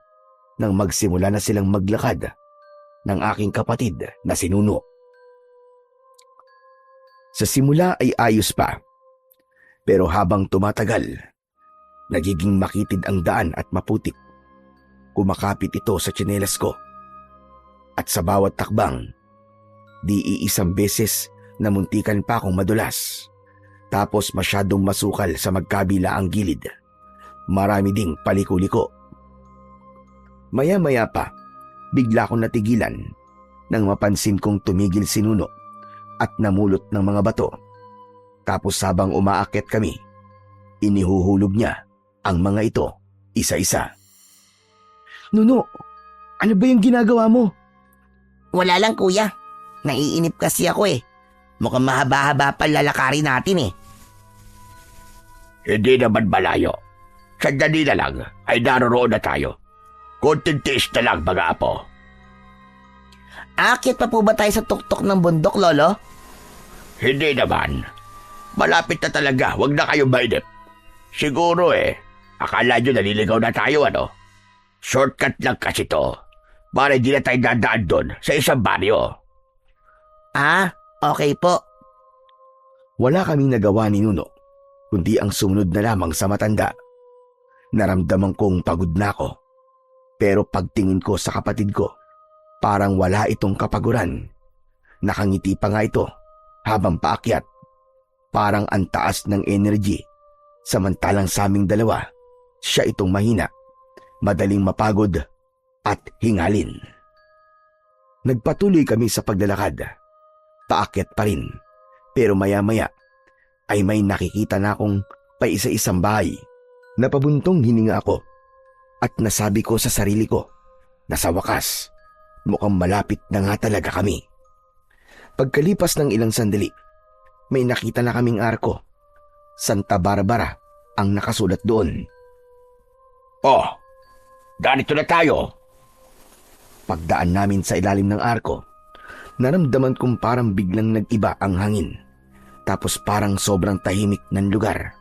nang magsimula na silang maglakad ng aking kapatid na si Nuno. Sa simula ay ayos pa, pero habang tumatagal, nagiging makitid ang daan at maputik. Kumakapit ito sa tsinelas ko. At sa bawat takbang, di iisang beses na muntikan pa akong madulas. Tapos masyadong masukal sa magkabila ang gilid. Marami ding paliko-liko. Maya-maya pa, bigla akong natigilan nang mapansin kong tumigil si Nuno at namulot ng mga bato. Tapos habang umaakyat kami, inihuhulog niya ang mga ito isa-isa. Nuno, ano ba yung ginagawa mo? Wala lang kuya. Naiinip kasi ako eh. Mukhang mahaba-haba pa lalakarin natin eh. Hindi naman malayo. Sandali na lang ay naroroon na tayo. Kunting tiis na lang, mga apo. Aakyat pa po ba tayo sa tuktok ng bundok, Lolo? Hindi naman. Malapit na talaga, huwag na kayong mainip. Siguro akala nyo naliligaw na tayo, ano? Shortcut lang kasi to. Para hindi na tayo dadaan doon sa isang baryo. Ah, okay po. Wala kaming nagawa ni Nuno, kundi ang sumunod na lamang sa matanda. Naramdaman kong pagod na ako. Pero pagtingin ko sa kapatid ko, parang wala itong kapaguran. Nakangiti pa nga ito habang paakyat. Parang ang taas ng energy. Samantalang sa aming dalawa, siya itong mahina, madaling mapagod at hingalin. Nagpatuloy kami sa paglalakad. Paakyat pa rin, pero maya-maya ay may nakikita na akong paisa-isang bahay. Napabuntong hininga ako at nasabi ko sa sarili ko na sa wakas, mukhang malapit na nga talaga kami. Pagkalipas ng ilang sandali, may nakita na kaming arko. Santa Barbara ang nakasulat doon. Oh, ganito na tayo. Pagdaan namin sa ilalim ng arko, naramdaman kong parang biglang nag-iba ang hangin. Tapos parang sobrang tahimik ng lugar.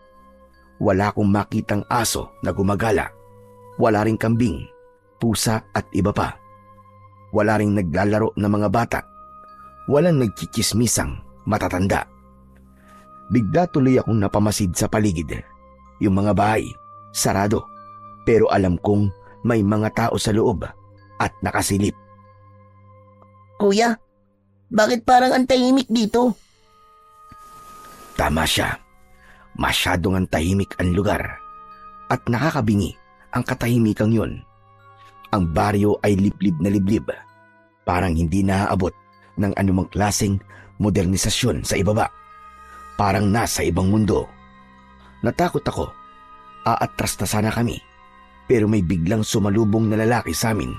Wala akong makitang aso na gumagala. Wala ring kambing, pusa at iba pa. Wala ring naglalaro na mga bata. Walang nagchichismisang matatanda. Bigla tuloy akong napamasid sa paligid. Yung mga bahay, sarado. Pero alam kong may mga tao sa loob at nakasilip. Kuya, bakit parang ang tahimik dito? Tama siya. Masyadong ang tahimik ang lugar. At nakakabingi ang katahimikang yun. Ang baryo ay liblib na liblib. Parang hindi naaabot ng anumang klaseng modernisasyon sa ibaba. Parang nasa ibang mundo. Natakot ako. Aatras na sana kami. Pero may biglang sumalubong na lalaki sa amin.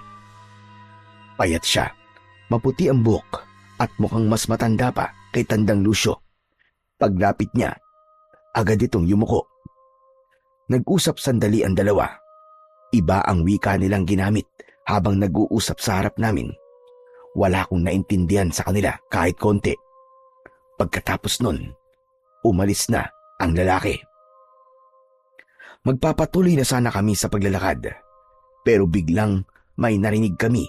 Payat siya. Maputi ang buhok at mukhang mas matanda pa kay Tandang Lucio. Paglapit niya, agad itong yumuko. Nag-usap sandali ang dalawa. Iba ang wika nilang ginamit habang nag-uusap sa harap namin. Wala akong naintindihan sa kanila kahit konti. Pagkatapos nun, umalis na ang lalaki. Magpapatuloy na sana kami sa paglalakad, pero biglang may narinig kami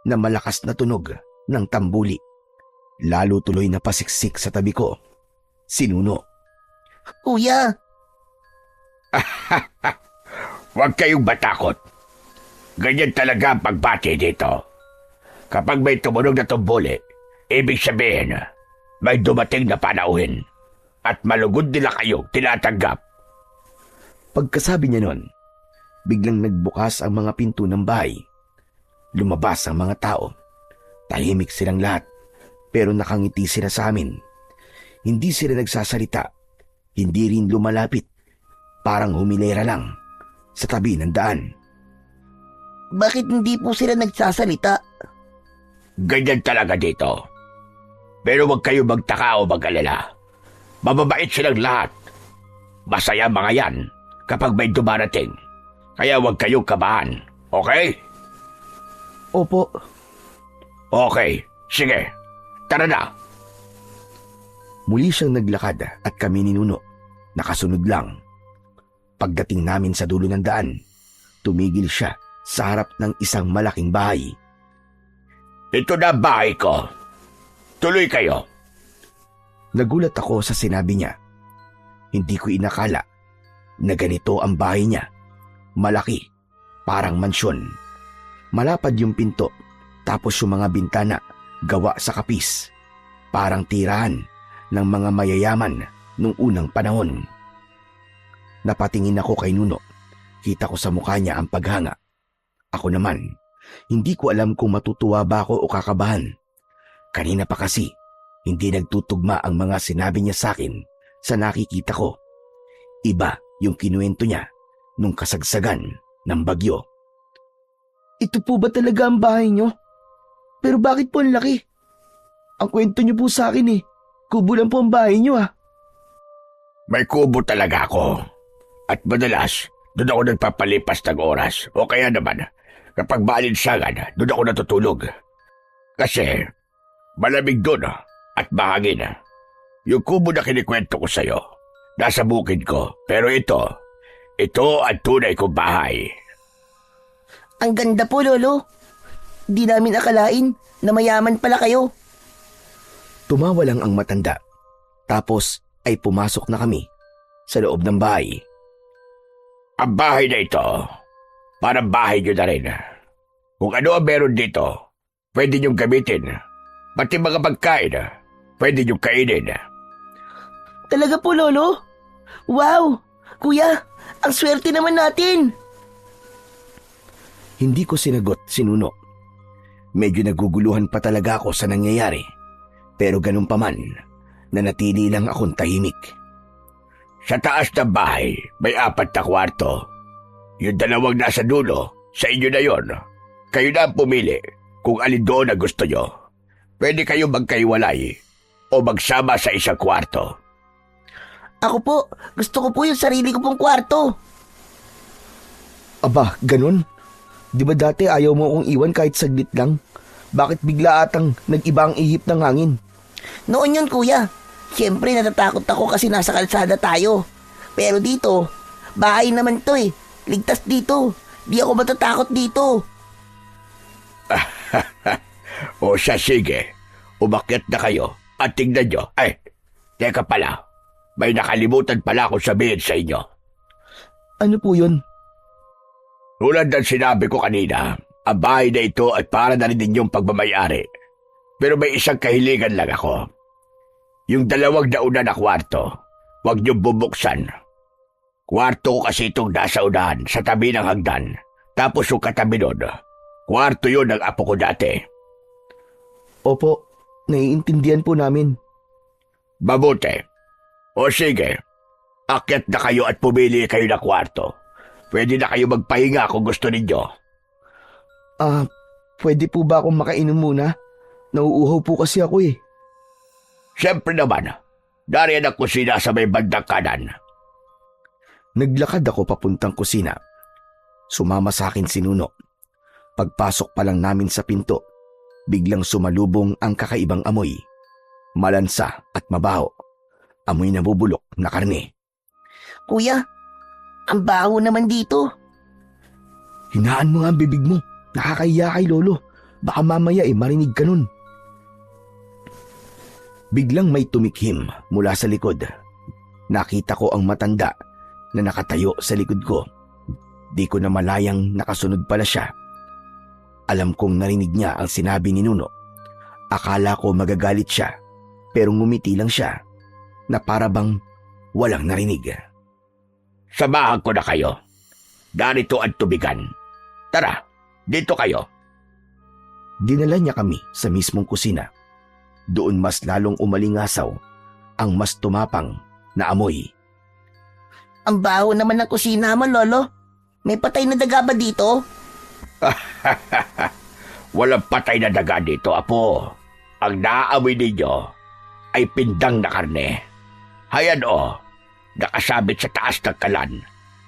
na malakas na tunog ng tambuli. Lalo tuloy na pasiksik sa tabi ko. Si Nuno. Kuya, Huwag kayong matakot. Ganyan talaga ang pagbati dito. Kapag may tumunog na tumbuli, ibig sabihin, may dumating na panauhin at malugod nila kayong tinatanggap. Pagkasabi niya nun, biglang nagbukas ang mga pinto ng bahay. Lumabas ang mga tao. Tahimik silang lahat. pero nakangiti sila sa amin. Hindi sila nagsasalita, hindi rin lumalapit, parang humilera lang sa tabi ng daan. Bakit hindi po sila nagsasalita? Ganyan talaga dito. Pero huwag kayo magtaka o mag-alala. Mababait silang lahat. Masaya mga yan kapag may dumarating. Kaya huwag kayong kabahan. Okay? Opo. Okay. Sige. Tara na. Muli siyang naglakad at kami ni Nuno. Nakasunod lang. Pagdating namin sa dulo ng daan, tumigil siya sa harap ng isang malaking bahay. Ito na bahay ko. Tuloy kayo. Nagulat ako sa sinabi niya. Hindi ko inakala na ganito ang bahay niya. Malaki, parang mansyon. Malapad yung pinto, tapos yung mga bintana gawa sa kapis. Parang tirahan ng mga mayayaman nung unang panahon. Napatingin ako kay Nuno. Kita ko sa mukha niya ang paghanga. Ako naman, hindi ko alam kung matutuwa ba ako o kakabahan. Kanina pa kasi, hindi nagtutugma ang mga sinabi niya sa akin sa nakikita ko. Iba yung kinuwento niya nung kasagsagan ng bagyo. Ito po ba talaga ang bahay niyo? Pero bakit po ang laki? Ang kwento niyo po sa akin kubo lang po ang bahay niyo May kubo talaga ako. At madalas, doon ako nagpapalipas ng oras. O kaya naman, kapag maalinsangan, doon ako natutulog. Kasi, malamig doon at mahangin. Yung kubo na kinikwento ko sa'yo, nasa bukid ko. Pero ito ang tunay kong bahay. Ang ganda po, Lolo. Di namin akalain na mayaman pala kayo. Tumawa lang ang matanda. Tapos ay pumasok na kami sa loob ng bahay. Ang bahay na ito, parang bahay nyo na rin. Kung ano ang meron dito, pwede nyong gamitin. Pati mga pagkain, pwede nyong kainin. Talaga po, Lolo? Wow! Kuya, ang swerte naman natin! Hindi ko sinagot si Nuno. Medyo naguguluhan pa talaga ako sa nangyayari. Pero ganun pa man, nanatili lang akong tahimik. Sa taas ng bahay, may 4 na kwarto. Yung 2 nasa dulo, sa inyo na yon. Kayo na ang pumili kung alin doon na gusto nyo. Pwede kayo magkaiwalay o magsama sa isang kwarto. Ako po, gusto ko po yung sarili ko pong kwarto. Aba, ganun? Di ba dati ayaw mo akong iwan kahit saglit lang? Bakit bigla atang nag-iba ang ihip ng hangin? Noon yun, kuya. Siyempre natatakot ako kasi nasa kalsada tayo. Pero dito, bahay naman to Ligtas dito. Di ako matatakot dito. O siya, sige. Umakyat na kayo at tingnan nyo. Ay, teka pala. May nakalimutan pala akong sabihin sa inyo. Ano po yun? Tulad ng sinabi ko kanina, ang bahay na ito ay para na rin ninyong pagmamayari. Pero may isang kahilingan lang ako. Yung 2 nauna na kwarto, huwag niyong bubuksan. Kwarto ko kasi itong nasa unahan sa tabi ng hagdan. Tapos yung katabi nun, kwarto yun ng apo ko dati. Opo, naiintindihan po namin. Mabuti. O sige, akyat na kayo at pumili kayo ng kwarto. Pwede na kayo magpahinga kung gusto ninyo. Pwede po ba akong makainom muna? Nauuhaw po kasi ako Siyempre naman, dariyan ang kusina sa may bandang kanan. Naglakad ako papuntang kusina. Sumama sa akin si Nuno. Pagpasok pa lang namin sa pinto, biglang sumalubong ang kakaibang amoy. Malansa at mabaho. Amoy nabubulok na karne. Kuya, ang baho naman dito. Hinaan mo nga ang bibig mo. Nakakahiya kay Lolo. Baka mamaya marinig ka nun. Biglang may tumikhim mula sa likod. Nakita ko ang matanda na nakatayo sa likod ko. Di ko na malayang nakasunod pala siya. Alam kong narinig niya ang sinabi ni Nuno. Akala ko magagalit siya, pero ngumiti lang siya na para bang walang narinig. Samahan ko na kayo. Narito ang tubigan. Tara, dito kayo. Dinala niya kami sa mismong kusina. Doon mas lalong umalingasaw ang mas tumapang na amoy. Ang baho naman ng kusina mo, Lolo. May patay na daga ba dito? Walang patay na daga dito, Apo. Ang naaamoy ninyo ay pindang na karne. Hayan nakasabit sa taas ng kalan.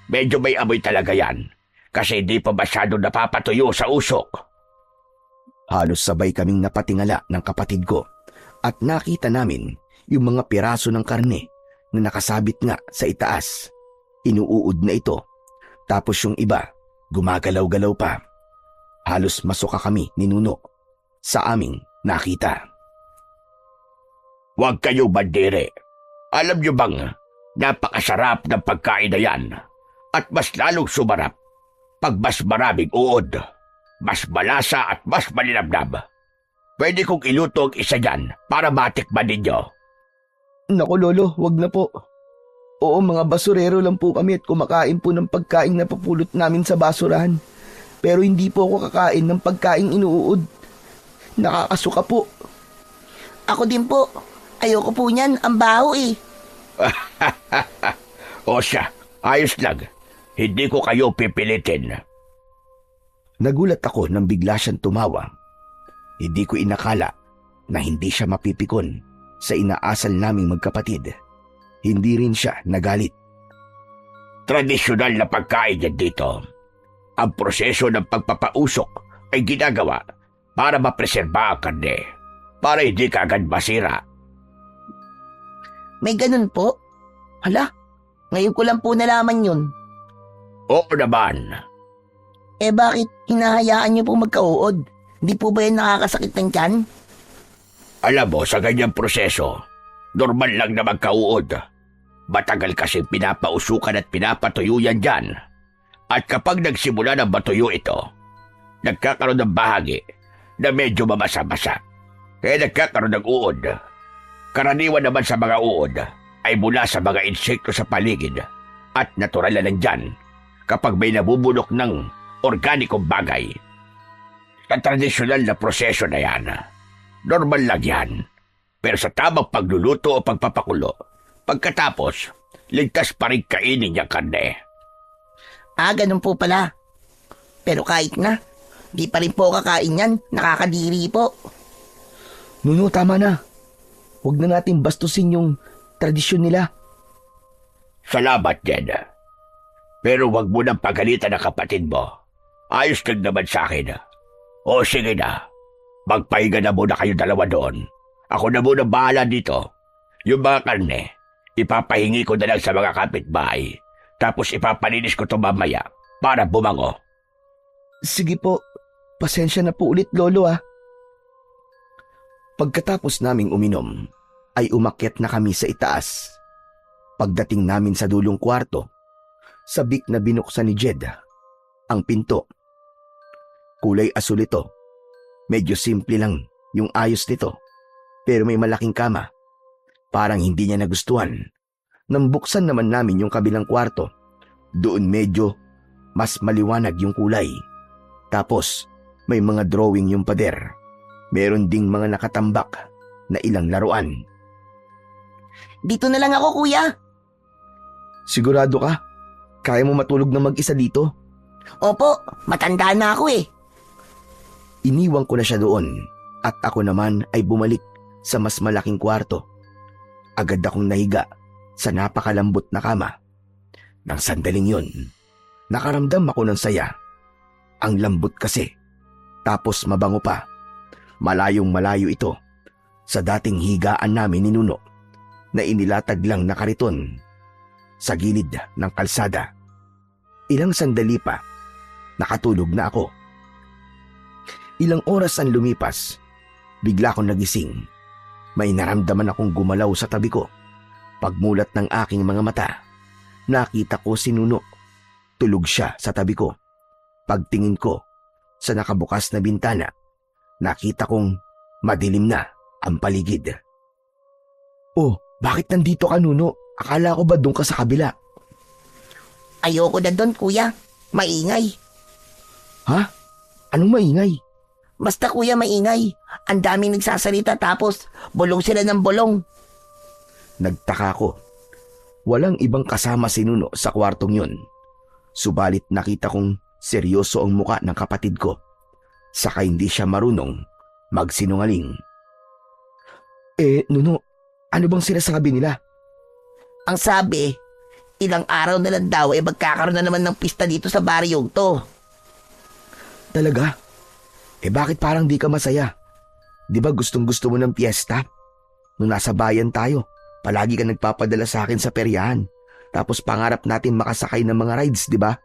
Medyo may amoy talaga yan kasi hindi pa masyado napapatuyo sa usok. Halos sabay kaming napatingala ng kapatid ko at nakita namin yung mga piraso ng karne na nakasabit nga sa itaas. Inuuod na ito. Tapos yung iba, gumagalaw-galaw pa. Halos masuka kami ni Nuno sa aming nakita. Huwag kayo bandire. Alam nyo bang napakasarap ng pagkain na yan at mas lalong sumarap pag mas maraming uod, mas malasa at mas malinamnam. Pwede kong iluto ang isa dyan para matikman ninyo. Naku lolo, wag na po. Oo, mga basurero lang po kami at kumakain po ng pagkain na papulot namin sa basurahan. Pero hindi po ako kakain ng pagkain inuud. Nakakasuka po. Ako din po. Ayoko po niyan. Ang baho eh. O siya, ayos lang. Hindi ko kayo pipilitin. Nagulat ako nang bigla siyang tumawa. Hindi ko inakala na hindi siya mapipikon sa inaasal naming magkapatid. Hindi rin siya nagalit. Tradisyonal na pagkain yan dito. Ang proseso ng pagpapausok ay ginagawa para mapreserba ang karne, para hindi kaagad masira. May ganun po? Hala, ngayon ko lang po nalaman yun. Oo naman. Eh bakit hinahayaan niyo po magkauod? Hindi po ba yan nakakasakit ng tiyan? Alam mo, sa ganyang proseso, normal lang na magkauod. Matagal kasi pinapausukan at pinapatuyo yan dyan. At kapag nagsimula na matuyo ito, nagkakaroon ng bahagi na medyo mamasa-masa. Kaya nagkakaroon ng uod. Karaniwan naman sa mga uod ay mula sa mga insekto sa paligid at natural na nandyan kapag may nabubulok ng organikong bagay. Sa tradisyonal na proseso na yan, normal lang yan. Pero sa tamang pagluluto o pagpapakulo, pagkatapos, ligtas pa rin kainin niyang karne. Ganun po pala. Pero kahit na, di pa rin po kakain yan. Nakakadiri po. Nuno, tama na. Huwag na natin bastusin yung tradisyon nila. Salamat, Jed. Pero wag mo nang pagalitan ng kapatid mo. Ayos lang naman sa akin. O sige na, magpahinga na muna kayo dalawa doon. Ako na muna bahala dito. Yung mga karne, ipapahingi ko na lang sa mga kapitbahay. Tapos ipapalinis ko ito mamaya para bumango. Sige po, pasensya na po ulit lolo ah. Pagkatapos naming uminom, ay umakyat na kami sa itaas. Pagdating namin sa dulong kwarto, sabik na binuksan ni Jed ang pinto. Kulay asul ito. Medyo simple lang yung ayos nito, pero may malaking kama. Parang hindi niya nagustuhan. Nang buksan naman namin yung kabilang kwarto, doon medyo mas maliwanag yung kulay. Tapos may mga drawing yung pader. Meron ding mga nakatambak na ilang laruan. Dito na lang ako, kuya. Sigurado ka? Kaya mo matulog na mag-isa dito? Opo, matanda na ako eh. Iniwan ko na siya doon at ako naman ay bumalik sa mas malaking kwarto. Agad akong nahiga sa napakalambot na kama. Nang sandaling yun, nakaramdam ako ng saya. Ang lambot kasi, tapos mabango pa. Malayong malayo ito sa dating higaan namin ni Nuno na inilatag lang na kariton sa gilid ng kalsada. Ilang sandali pa, nakatulog na ako. Ilang oras ang lumipas, bigla akong nagising. May naramdaman akong gumalaw sa tabi ko. Pagmulat ng aking mga mata, nakita ko si Nuno. Tulog siya sa tabi ko. Pagtingin ko sa nakabukas na bintana, nakita kong madilim na ang paligid. Oh, bakit nandito ka, Nuno? Akala ko ba doon ka sa kabila? Ayoko na doon, kuya. Maingay. Ha? Anong maingay? Basta kuya maingay. Ang daming nagsasalita tapos bulong sila ng bulong. Nagtaka ko. Walang ibang kasama si Nuno sa kwartong yun. Subalit nakita kong seryoso ang muka ng kapatid ko. Saka hindi siya marunong magsinungaling. Nuno, ano bang sinasabi nila? Ang sabi, ilang araw na lang daw magkakaroon na naman ng pista dito sa baryong to. Talaga? Bakit parang di ka masaya? Di ba gustong gusto mo ng piyesta? Nung nasa bayan tayo, palagi ka nagpapadala sa akin sa peryahan. Tapos pangarap natin makasakay ng mga rides, di ba?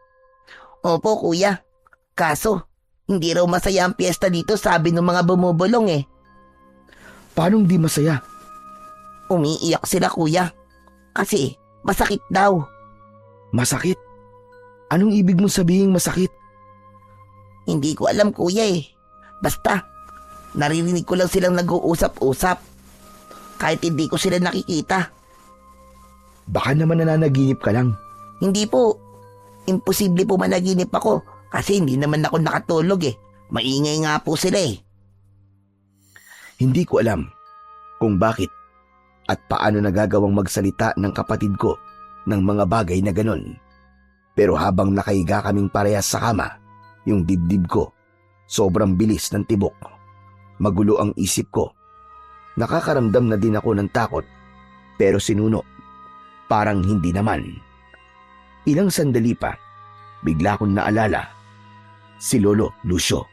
Opo kuya. Kaso, hindi raw masaya ang piyesta dito sabi ng mga bumubulong. Paano di masaya? Umiiyak sila kuya. Kasi masakit daw. Masakit? Anong ibig mong sabihin masakit? Hindi ko alam kuya. Basta, naririnig ko lang silang nag-uusap-usap. Kahit hindi ko sila nakikita. Baka naman nananaginip ka lang. Hindi po. Imposible po managinip ako kasi hindi naman ako nakatulog. Maingay nga po sila. Hindi ko alam kung bakit at paano nagagawang magsalita ng kapatid ko ng mga bagay na ganon. Pero habang nakahiga kaming parehas sa kama, yung dibdib ko, sobrang bilis ng tibok. Magulo ang isip ko. Nakakaramdam na din ako ng takot, pero si Nuno, parang hindi naman. Ilang sandali pa, bigla kong naalala, si Lolo Lucio.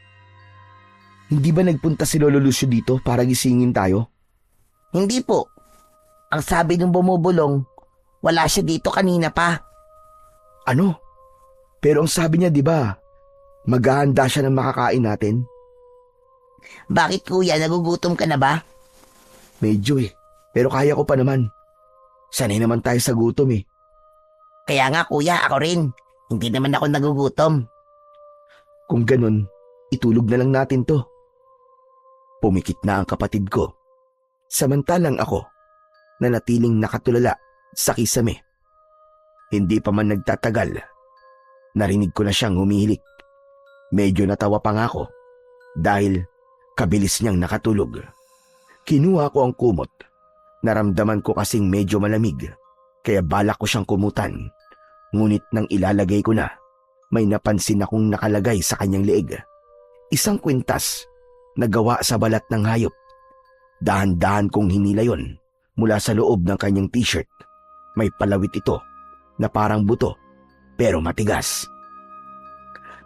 Hindi ba nagpunta si Lolo Lucio dito para gisingin tayo? Hindi po. Ang sabi ng bumubulong, wala siya dito kanina pa. Ano? Pero ang sabi niya, di ba, maghahanda siya ng makakain natin? Bakit kuya, nagugutom ka na ba? Medyo pero kaya ko pa naman. Sanay naman tayo sa gutom. Kaya nga kuya, ako rin. Hindi naman ako nagugutom. Kung ganun, itulog na lang natin to. Pumikit na ang kapatid ko. Samantalang ako, nanatiling nakatulala sa kisame. Hindi pa man nagtatagal, narinig ko na siyang humihilik. Medyo natawa pa nga ako dahil kabilis niyang nakatulog. Kinuha ko ang kumot. Naramdaman ko kasing medyo malamig, kaya balak ko siyang kumutan. Ngunit nang ilalagay ko na, may napansin akong nakalagay sa kanyang leeg. Isang kwintas na gawa sa balat ng hayop. Dahan-dahan kong hinila yon mula sa loob ng kanyang t-shirt. May palawit ito na parang buto pero matigas.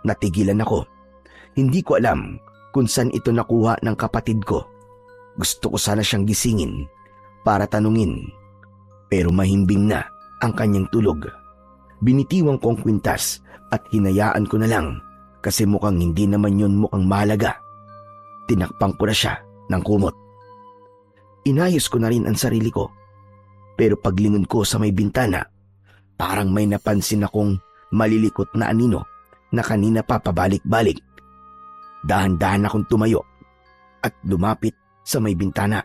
Natigilan ako. Hindi ko alam kung saan ito nakuha ng kapatid ko. Gusto ko sana siyang gisingin para tanungin, pero mahimbing na ang kanyang tulog. Binitiwan ko ang kwintas at hinayaan ko na lang kasi mukhang hindi naman yun mukhang mahalaga. Tinakpang ko na siya ng kumot. Inayos ko na rin ang sarili ko, pero paglingon ko sa may bintana, parang may napansin akong malilikot na anino na kanina pa pabalik-balik. Dahan-dahan akong tumayo at lumapit sa may bintana.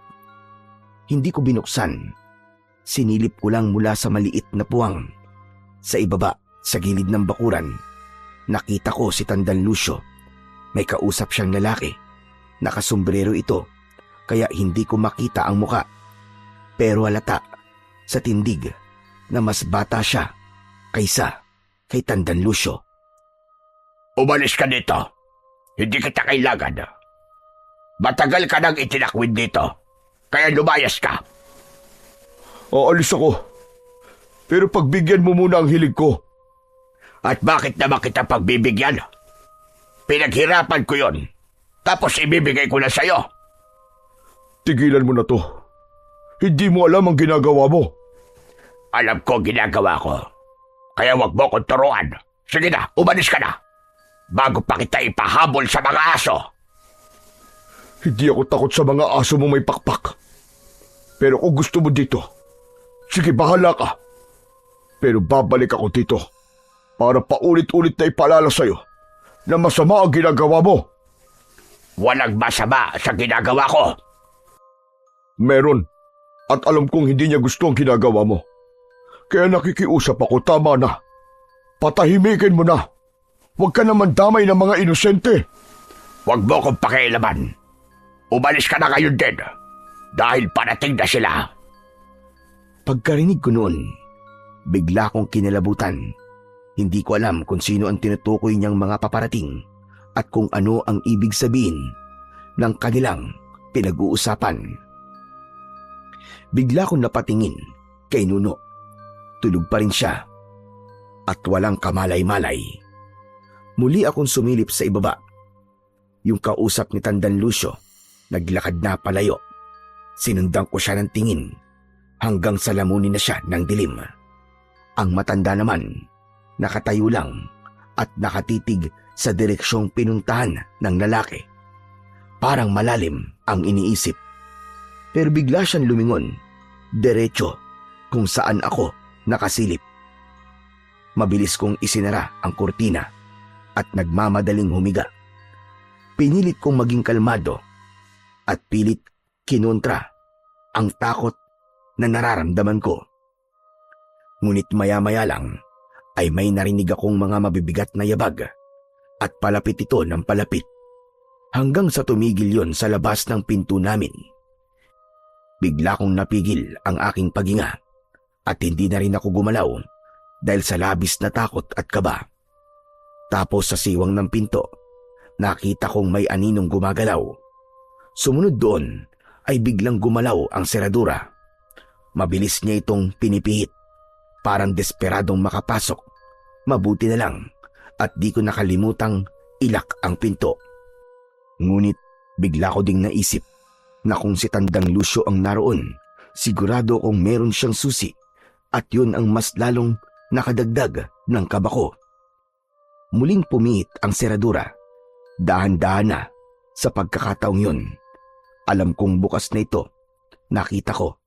Hindi ko binuksan. Sinilip ko lang mula sa maliit na puwang. Sa ibaba, sa gilid ng bakuran, nakita ko si Tandang Lucio. May kausap siyang lalaki. Nakasombrero ito, kaya hindi ko makita ang muka. Pero halata sa tindig na mas bata siya kaysa kay Tandang Lucio. Umalis ka dito. Hindi kita kailangan. Matagal ka nang itinakwid dito, kaya lumayas ka. Aalis ako. Pero pagbigyan mo muna ang hilig ko. At bakit naman kita pagbibigyan? Pinaghirapan ko yon, tapos ibibigay ko na sa'yo. Tigilan mo na to. Hindi mo alam ang ginagawa mo. Alam ko ginagawa ko, kaya wag mo kong turuan. Sige na, umalis ka na, bago pa kita ipahabol sa mga aso. Hindi ako takot sa mga aso mo may pakpak. Pero kung gusto mo dito, sige bahala ka. Pero babalik ako dito para paulit-ulit na ipaalala sa'yo na masama ang ginagawa mo. Walang masama sa ginagawa ko. Meron. At alam kong hindi niya gusto ang ginagawa mo. Kaya nakikiusap ako, tama na. Patahimikin mo na. Huwag ka naman damay ng mga inosente. Huwag mo kong pakialaman. Umalis ka na ngayon din. Dahil parating na sila. Pagkarinig ko noon, bigla kong kinalabutan. Hindi ko alam kung sino ang tinutukoy niyang mga paparating at kung ano ang ibig sabihin ng kanilang pinag-uusapan. Bigla kong napatingin kay Nuno. Tulog pa rin siya at walang kamalay-malay. Muli akong sumilip sa ibaba. Yung kausap ni Tandang Lucio, naglakad na palayo. Sinundan ko siya ng tingin hanggang sa lamunin na siya ng dilim. Ang matanda naman, nakatayo lang at nakatitig sa direksyong pinuntahan ng lalaki. Parang malalim ang iniisip. Pero bigla siyang lumingon, diretso kung saan ako nakasilip. Mabilis kong isinara ang kurtina at nagmamadaling humiga. Pinilit kong maging kalmado at pilit kinontra ang takot na nararamdaman ko. Ngunit maya-maya lang ay may narinig akong mga mabibigat na yabag at palapit ito ng palapit hanggang sa tumigil yon sa labas ng pinto namin. Bigla kong napigil ang aking paghinga at hindi na rin ako gumalaw dahil sa labis na takot at kaba. Tapos sa siwang ng pinto, nakita kong may aninong gumagalaw. Sumunod doon ay biglang gumalaw ang seradura. Mabilis niya itong pinipihit, parang desperadong makapasok. Mabuti na lang at di ko nakalimutang ilak ang pinto. Ngunit bigla ko ding naisip na kung si Tandang Lucio ang naroon, sigurado kong meron siyang susi at yun ang mas lalong nakadagdag ng kaba ko. Muling pumihit ang seradura. Dahan-dahan na sa pagkakataong yun. Alam kong bukas na ito. Nakita ko.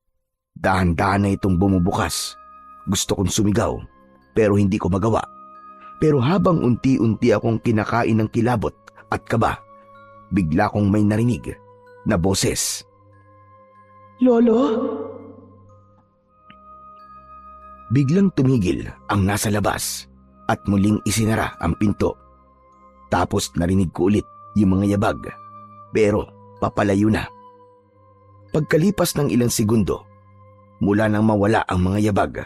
Dahan-dahan na itong bumubukas. Gusto kong sumigaw pero hindi ko magawa. Pero habang unti-unti akong kinakain ng kilabot at kaba, bigla kong may narinig na boses. Lolo? Biglang tumigil ang nasa labas at muling isinara ang pinto. Tapos narinig ko ulit yung mga yabag, pero papalayo na. Pagkalipas ng ilang segundo, mula nang mawala ang mga yabag,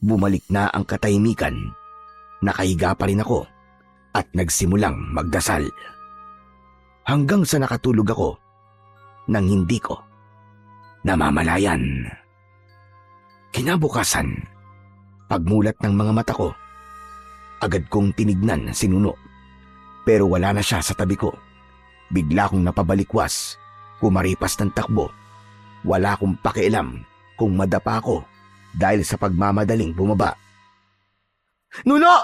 bumalik na ang katahimikan. Nakahiga pa rin ako at nagsimulang magdasal. Hanggang sa nakatulog ako nang hindi ko namamalayan. Kinabukasan, pagmulat ng mga mata ko, agad kong tinignan si Nuno. Pero wala na siya sa tabi ko. Bigla kong napabalikwas, kumaripas ng takbo. Wala akong pakialam kung madapa ako dahil sa pagmamadaling bumaba. Nuno!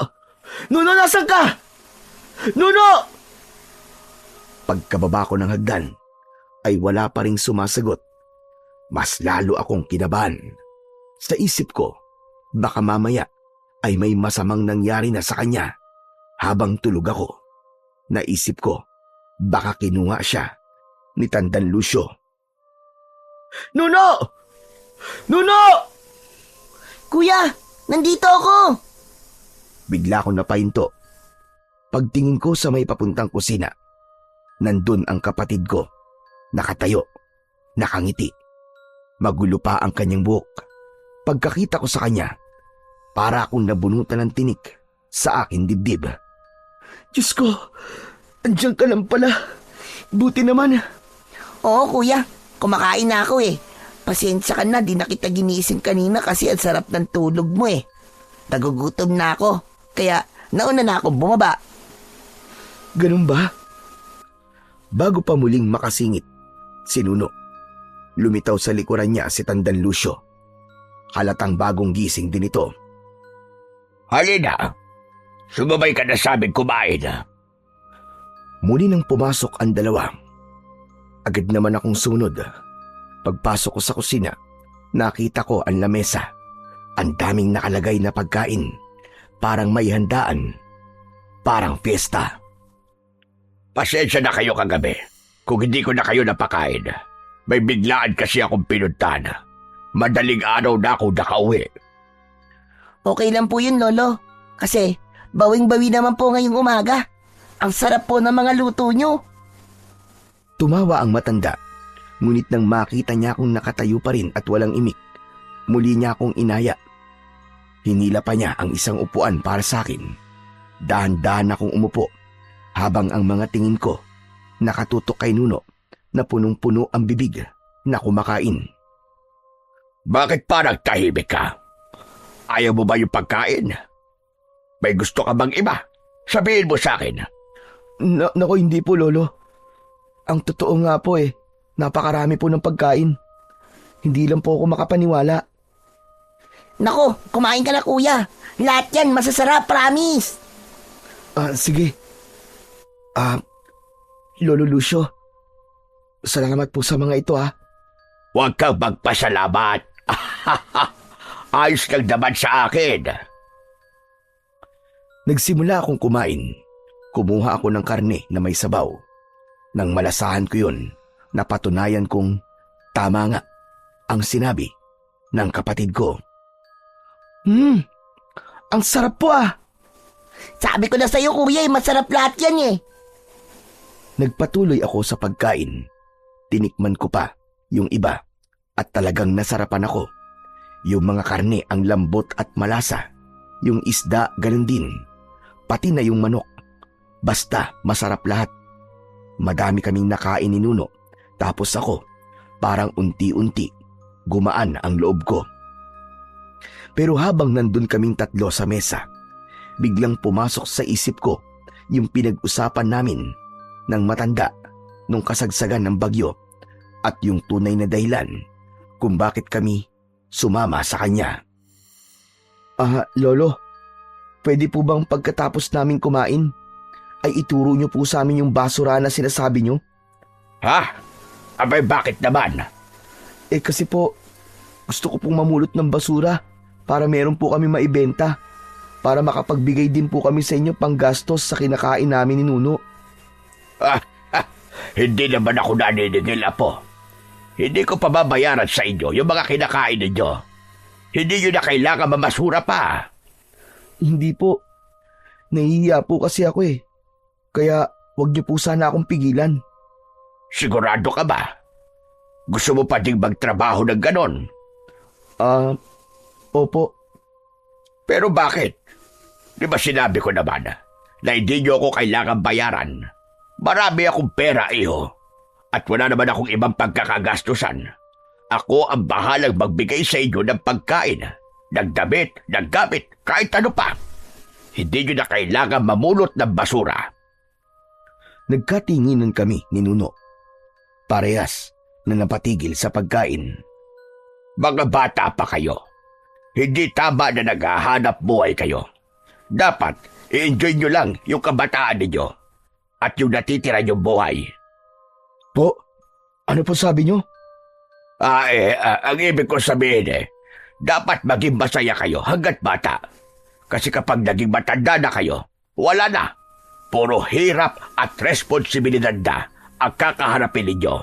Nuno, nasan ka? Nuno! Pagkababa ko ng hagdan, ay wala pa ring sumasagot. Mas lalo akong kinabahan. Sa isip ko, baka mamaya ay may masamang nangyari na sa kanya habang tulog ako. Naisip ko, baka kinuha siya ni Tandang Lucio. Nuno! Nuno! Kuya, nandito ako! Bigla akong napahinto. Pagtingin ko sa may papuntang kusina, nandun ang kapatid ko, nakatayo, nakangiti. Magulo pa ang kanyang buhok. Pagkakita ko sa kanya, para akong nabunutan ng tinik sa aking dibdib. Diyos ko, andiyan ka lang pala. Buti naman. Oo kuya, kumakain na ako eh. Pasensya ka na, di na kita ginising kanina kasi ang sarap ng tulog mo eh. Nagugutom na ako, kaya nauna na ako bumaba. Ganun ba? Bago pa muling makasingit, si Nuno, lumitaw sa likuran niya si Tandang Lucio. Halatang bagong gising din ito. Halina, sumabay ka na sa amin kumain. Muli nang pumasok ang dalawa. Agad naman akong sumunod. Pagpasok ko sa kusina, nakita ko ang lamesa. Ang daming nakalagay na pagkain. Parang may handaan. Parang fiesta. Pasensya na kayo kagabi kung hindi ko na kayo napakain. May biglaan kasi akong pinuntahan. Madaling araw na ako nakauwi. Okay lang po yun, Lolo. Kasi bawing-bawi naman po ngayong umaga. Ang sarap po ng mga luto nyo. Tumawa ang matanda, ngunit nang makita niya akong nakatayo pa rin at walang imik, muli niya akong inaya. Hinila pa niya ang isang upuan para sa akin. Dahan-dahan akong umupo habang ang mga tingin ko nakatutok kay Nuno na punong-puno ang bibig na kumakain. Bakit pa nagtahimik ka? Ayaw mo ba yung pagkain? May gusto ka bang iba? Sabihin mo sa akin. Nako, hindi po, Lolo. Ang totoo nga po napakarami po ng pagkain. Hindi lang po ako makapaniwala. Nako, kumain ka na kuya. Lahat yan masasarap, promise. Sige. Lolo Lucio, salamat po sa mga ito Huwag kang magpasalamat. Ayos lang naman sa akin. Nagsimula akong kumain. Kumuha ako ng karne na may sabaw. Nang malasahan ko yun, napatunayan kong tama nga ang sinabi ng kapatid ko. Ang sarap po Sabi ko na sa'yo kuya, masarap lahat yan Nagpatuloy ako sa pagkain. Tinikman ko pa yung iba at talagang nasarapan ako. Yung mga karne ang lambot at malasa. Yung isda ganun din. Pati na yung manok. Basta masarap lahat. Madami kaming nakain ni Nuno. Tapos ako, parang unti-unti, gumaan ang loob ko. Pero habang nandun kaming tatlo sa mesa, biglang pumasok sa isip ko yung pinag-usapan namin ng matanda nung kasagsagan ng bagyo at yung tunay na dahilan kung bakit kami sumama sa kanya. Lolo, pwede po bang pagkatapos namin kumain ay ituro niyo po sa amin yung basura na sinasabi niyo? Ha? Abay, bakit naman? Kasi po, gusto ko pong mamulot ng basura para meron po kami maibenta. Para makapagbigay din po kami sa inyo pang gastos sa kinakain namin ni Nuno. Hindi naman ako naniningil, Apo. Hindi ko pababayaran sa inyo yung mga kinakain ninyo. Hindi nyo na kailangan mamasura pa. Hindi po. Nahihiya po kasi ako Kaya wag niyo po sana akong pigilan. Sigurado ka ba? Gusto mo pa ding magtrabaho ng ganon? Opo. Pero bakit? Di ba sinabi ko naman na hindi nyo ako kailangan bayaran? Marami akong pera, iho. At wala naman akong ibang pagkakagastusan. Ako ang bahalang magbigay sa inyo ng pagkain, ng damit, ng gamit, kahit ano pa. Hindi nyo na kailangan mamulot ng basura. Nagkatinginan kami ni Nuno. Parehas na napatigil sa pagkain. Mga bata pa kayo. Hindi tama na naghahanap buhay kayo. Dapat i-enjoy nyo lang yung kabataan ninyo at yung natitira nyong buhay. Po? Ano po sabi nyo? Ang ibig ko sabihin dapat maging masaya kayo hanggat bata. Kasi kapag naging matanda na kayo, wala na. Puro hirap at responsibilidad na ang kakaharapin ninyo.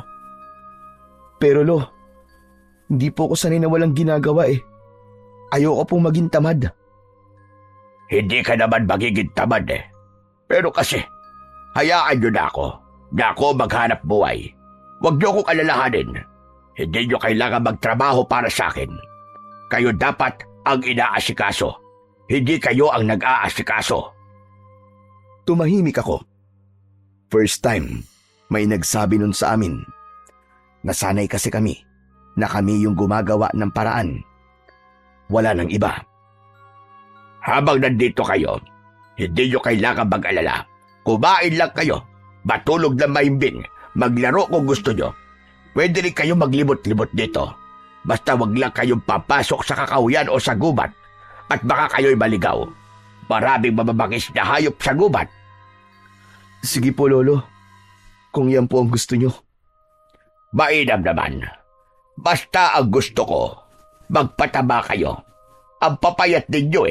Pero hindi po ako sanay na walang ginagawa Ayoko pong maging tamad. Hindi ka naman magiging tamad Pero kasi, hayaan nyo na ako maghanap buhay. Huwag nyo akong alalahanin. Hindi nyo kailangan magtrabaho para sa akin. Kayo dapat ang inaasikaso. Hindi kayo ang nag-aasikaso. Tumahimik ako. First time, may nagsabi nun sa amin. Nasanay kasi kami na kami yung gumagawa ng paraan. Wala nang iba. Habang nandito kayo, hindi nyo kailangan mag-alala. Kumain lang kayo, matulog na mahimbing, maglaro kung gusto nyo. Pwede rin kayo maglimot-limot dito. Basta wag lang kayong papasok sa kakahuyan o sa gubat at baka kayo'y maligaw. Maraming mababangis na hayop sa gubat. Sige po, Lolo. Kung yan po ang gusto nyo. Mainam naman. Basta ang gusto ko, magpataba kayo. Ang papayat ninyo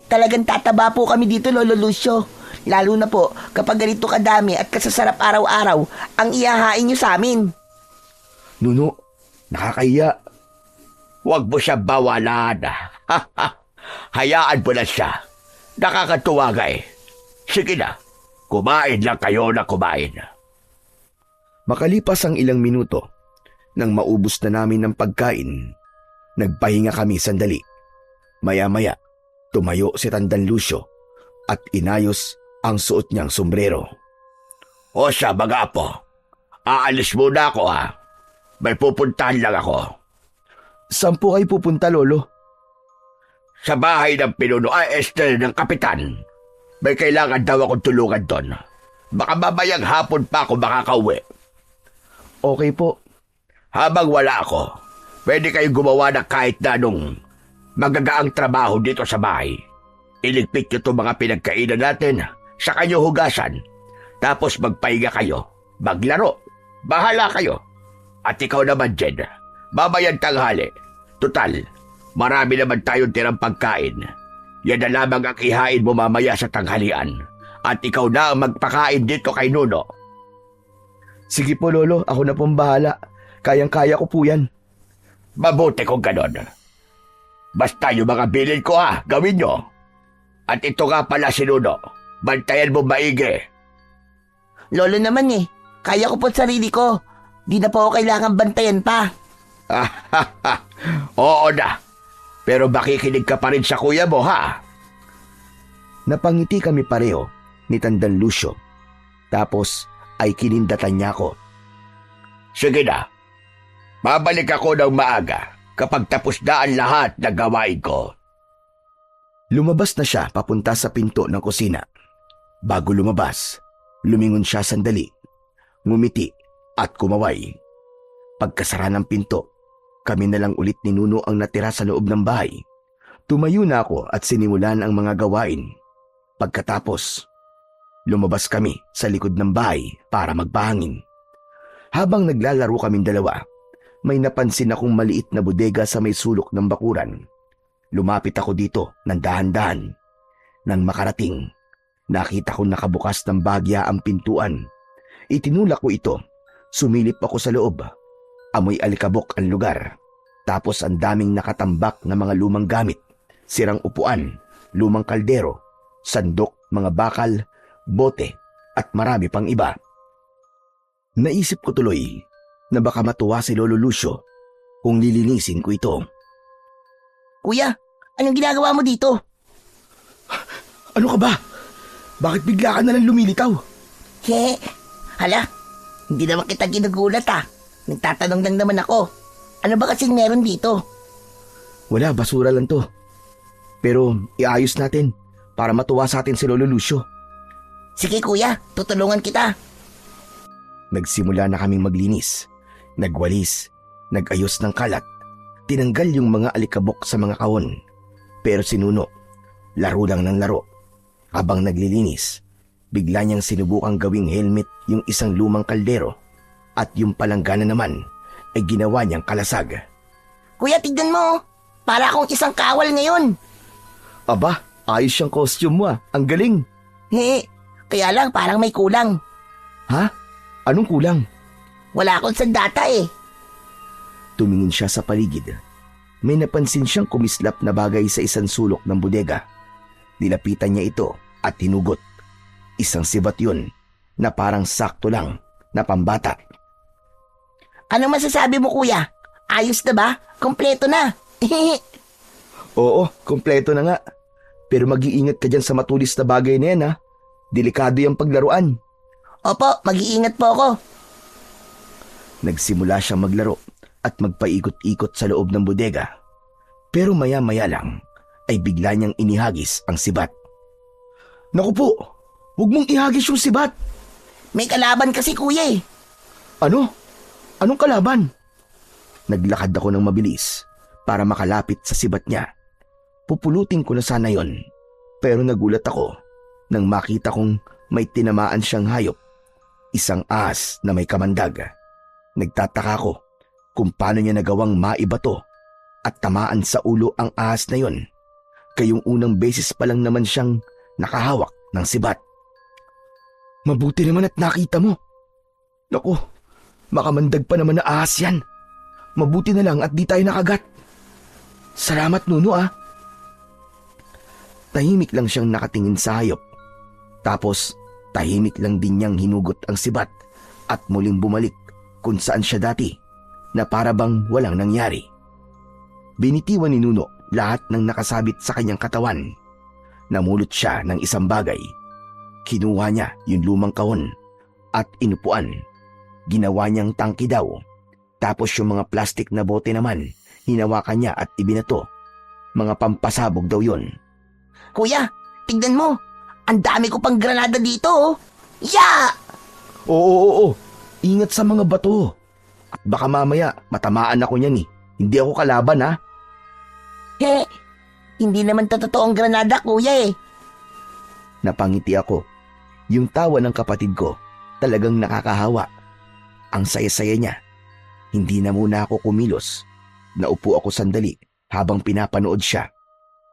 Talagang tataba po kami dito, Lolo Lucio. Lalo na po kapag ganito kadami at kasasarap araw-araw ang ihahain nyo sa amin. Nuno, nakakahiya. Huwag mo siya bawalan. Hayaan mo na siya. Nakakatuwa Sige na, kumain lang kayo na kumain. Makalipas ang ilang minuto, nang maubos na namin ng pagkain, nagpahinga kami sandali. Maya-maya, tumayo si Tandang Lucio at inayos ang suot niyang sombrero. O siya, mga apo. Aalis muna ako ha. May pupuntahan lang ako. Saan po kayo pupunta, Lolo? Sa bahay ng pinuno ng kapitan. May kailangan daw akong tulungan doon. Baka mamayang hapon pa ako makakauwi. Okay po. Habang wala ako, pwede kayong gumawa ng kahit na anong magagaang trabaho dito sa bahay. Iligpit nyo itong mga pinagkainan natin, saka nyo hugasan. Tapos magpahinga kayo, maglaro. Bahala kayo. At ikaw naman, Jen, mamayang tanghali. Tutal, marami naman tayong tirang pagkain. Yan na lamang ang ihain mo mamaya sa tanghalian. At ikaw na ang magpakain dito kay Nuno. Sige po, Lolo. Ako na pong bahala. Kayang-kaya ko po yan. Mabuti kung ganon. Basta yung mga bilin ko gawin nyo. At ito nga pala si Nuno. Bantayan mo maigi. Lolo naman kaya ko po sarili ko. Di na po ako kailangan bantayan pa. Oo na. Pero makikinig ka pa rin sa kuya mo, ha? Napangiti kami pareho ni Tandang Lucio. Tapos ay kinindatan niya ako. Sige na. Babalik ako ng maaga kapag tapos na ang lahat ng gawain ko. Lumabas na siya papunta sa pinto ng kusina. Bago lumabas, lumingon siya sandali, ngumiti at kumaway. Pagkasara ng pinto, kami na lang ulit ni Nuno ang natira sa loob ng bahay. Tumayo na ako at sinimulan ang mga gawain. Pagkatapos, lumabas kami sa likod ng bahay para magpahangin. Habang naglalaro kaming dalawa, may napansin akong maliit na bodega sa may sulok ng bakuran. Lumapit ako dito ng dahan-dahan. Nang makarating, nakita ko nakabukas ng bagya ang pintuan. Itinulak ko ito. Sumilip ako sa loob. Amoy alikabok ang lugar. Tapos ang daming nakatambak na mga lumang gamit. Sirang upuan, lumang kaldero, sandok, mga bakal, bote, at marami pang iba. Naisip ko tuloy na baka matuwa si Lolo Lucio kung lilinisin ko ito. Kuya, anong ginagawa mo dito? Ano ka ba? Bakit bigla ka nalang lumilitaw? Hala, hindi naman kita ginugulat Nagtatanong lang naman ako. Ano ba kasing meron dito? Wala, basura lang to. Pero iayos natin para matuwa sa atin si Lolo Lucio. Sige kuya, tutulungan kita. Nagsimula na kaming maglinis, nagwalis, nagayos ng kalat, tinanggal yung mga alikabok sa mga kahon. Pero si Nuno, laro lang ng laro. Habang naglilinis, bigla niyang sinubukang gawing helmet yung isang lumang kaldero at yung palanggana naman ay ginawa niyang kalasag. Kuya, tignan mo. Para akong isang kawal ngayon. Aba, ayos yung costume mo Ang galing. Kaya lang parang may kulang. Ha? Anong kulang? Wala akong sandata Tumingin siya sa paligid. May napansin siyang kumislap na bagay sa isang sulok ng bodega. Nilapitan niya ito at hinugot. Isang sibat yun na parang sakto lang na pambata. Ano masasabi mo kuya? Ayos na ba? Kompleto na. Oo, kompleto na nga. Pero mag-iingat ka dyan sa matulis na bagay na yan Delikado yung paglaruan. Opo, mag-iingat po ako. Nagsimula siyang maglaro at magpaikot-ikot sa loob ng bodega. Pero maya-maya lang ay bigla niyang inihagis ang sibat. Naku po, huwag mong ihagis yung sibat. May kalaban kasi kuya Ano? Anong kalaban? Naglakad ako ng mabilis para makalapit sa sibat niya. Pupulutin ko na sana yon, pero nagulat ako nang makita kong may tinamaan siyang hayop. Isang ahas na may kamandag. Nagtataka ko kung paano niya nagawang maibato at tamaan sa ulo ang ahas na yon. Kayong unang beses pa lang naman siyang nakahawak ng sibat. Mabuti naman at nakita mo. Naku, makamandag pa naman na ahas yan. Mabuti na lang at di tayo nakagat. Salamat Nuno Tahimik lang siyang nakatingin sa hayop. Tapos tahimik lang din niyang hinugot ang sibat at muling bumalik kung saan siya dati na para bang walang nangyari. Binitiwan ni Nuno lahat ng nakasabit sa kanyang katawan. Namulot siya ng isang bagay. Kinuha niya yung lumang kahon at inupuan. Ginawa niyang tangki daw. Tapos yung mga plastik na bote naman, hinawakan niya at ibinato. Mga pampasabog daw yon. Kuya, tignan mo. Ang dami ko pang granada dito, oh. Ya! Oo. Ingat sa mga bato. At baka mamaya matamaan ako niyan eh. Hindi ako kalaban ha. He, hindi naman totoong granada, kuya eh. Napangiti ako. Yung tawa ng kapatid ko talagang nakakahawa. Ang saya-saya niya. Hindi na muna ako kumilos. Naupo ako sandali habang pinapanood siya.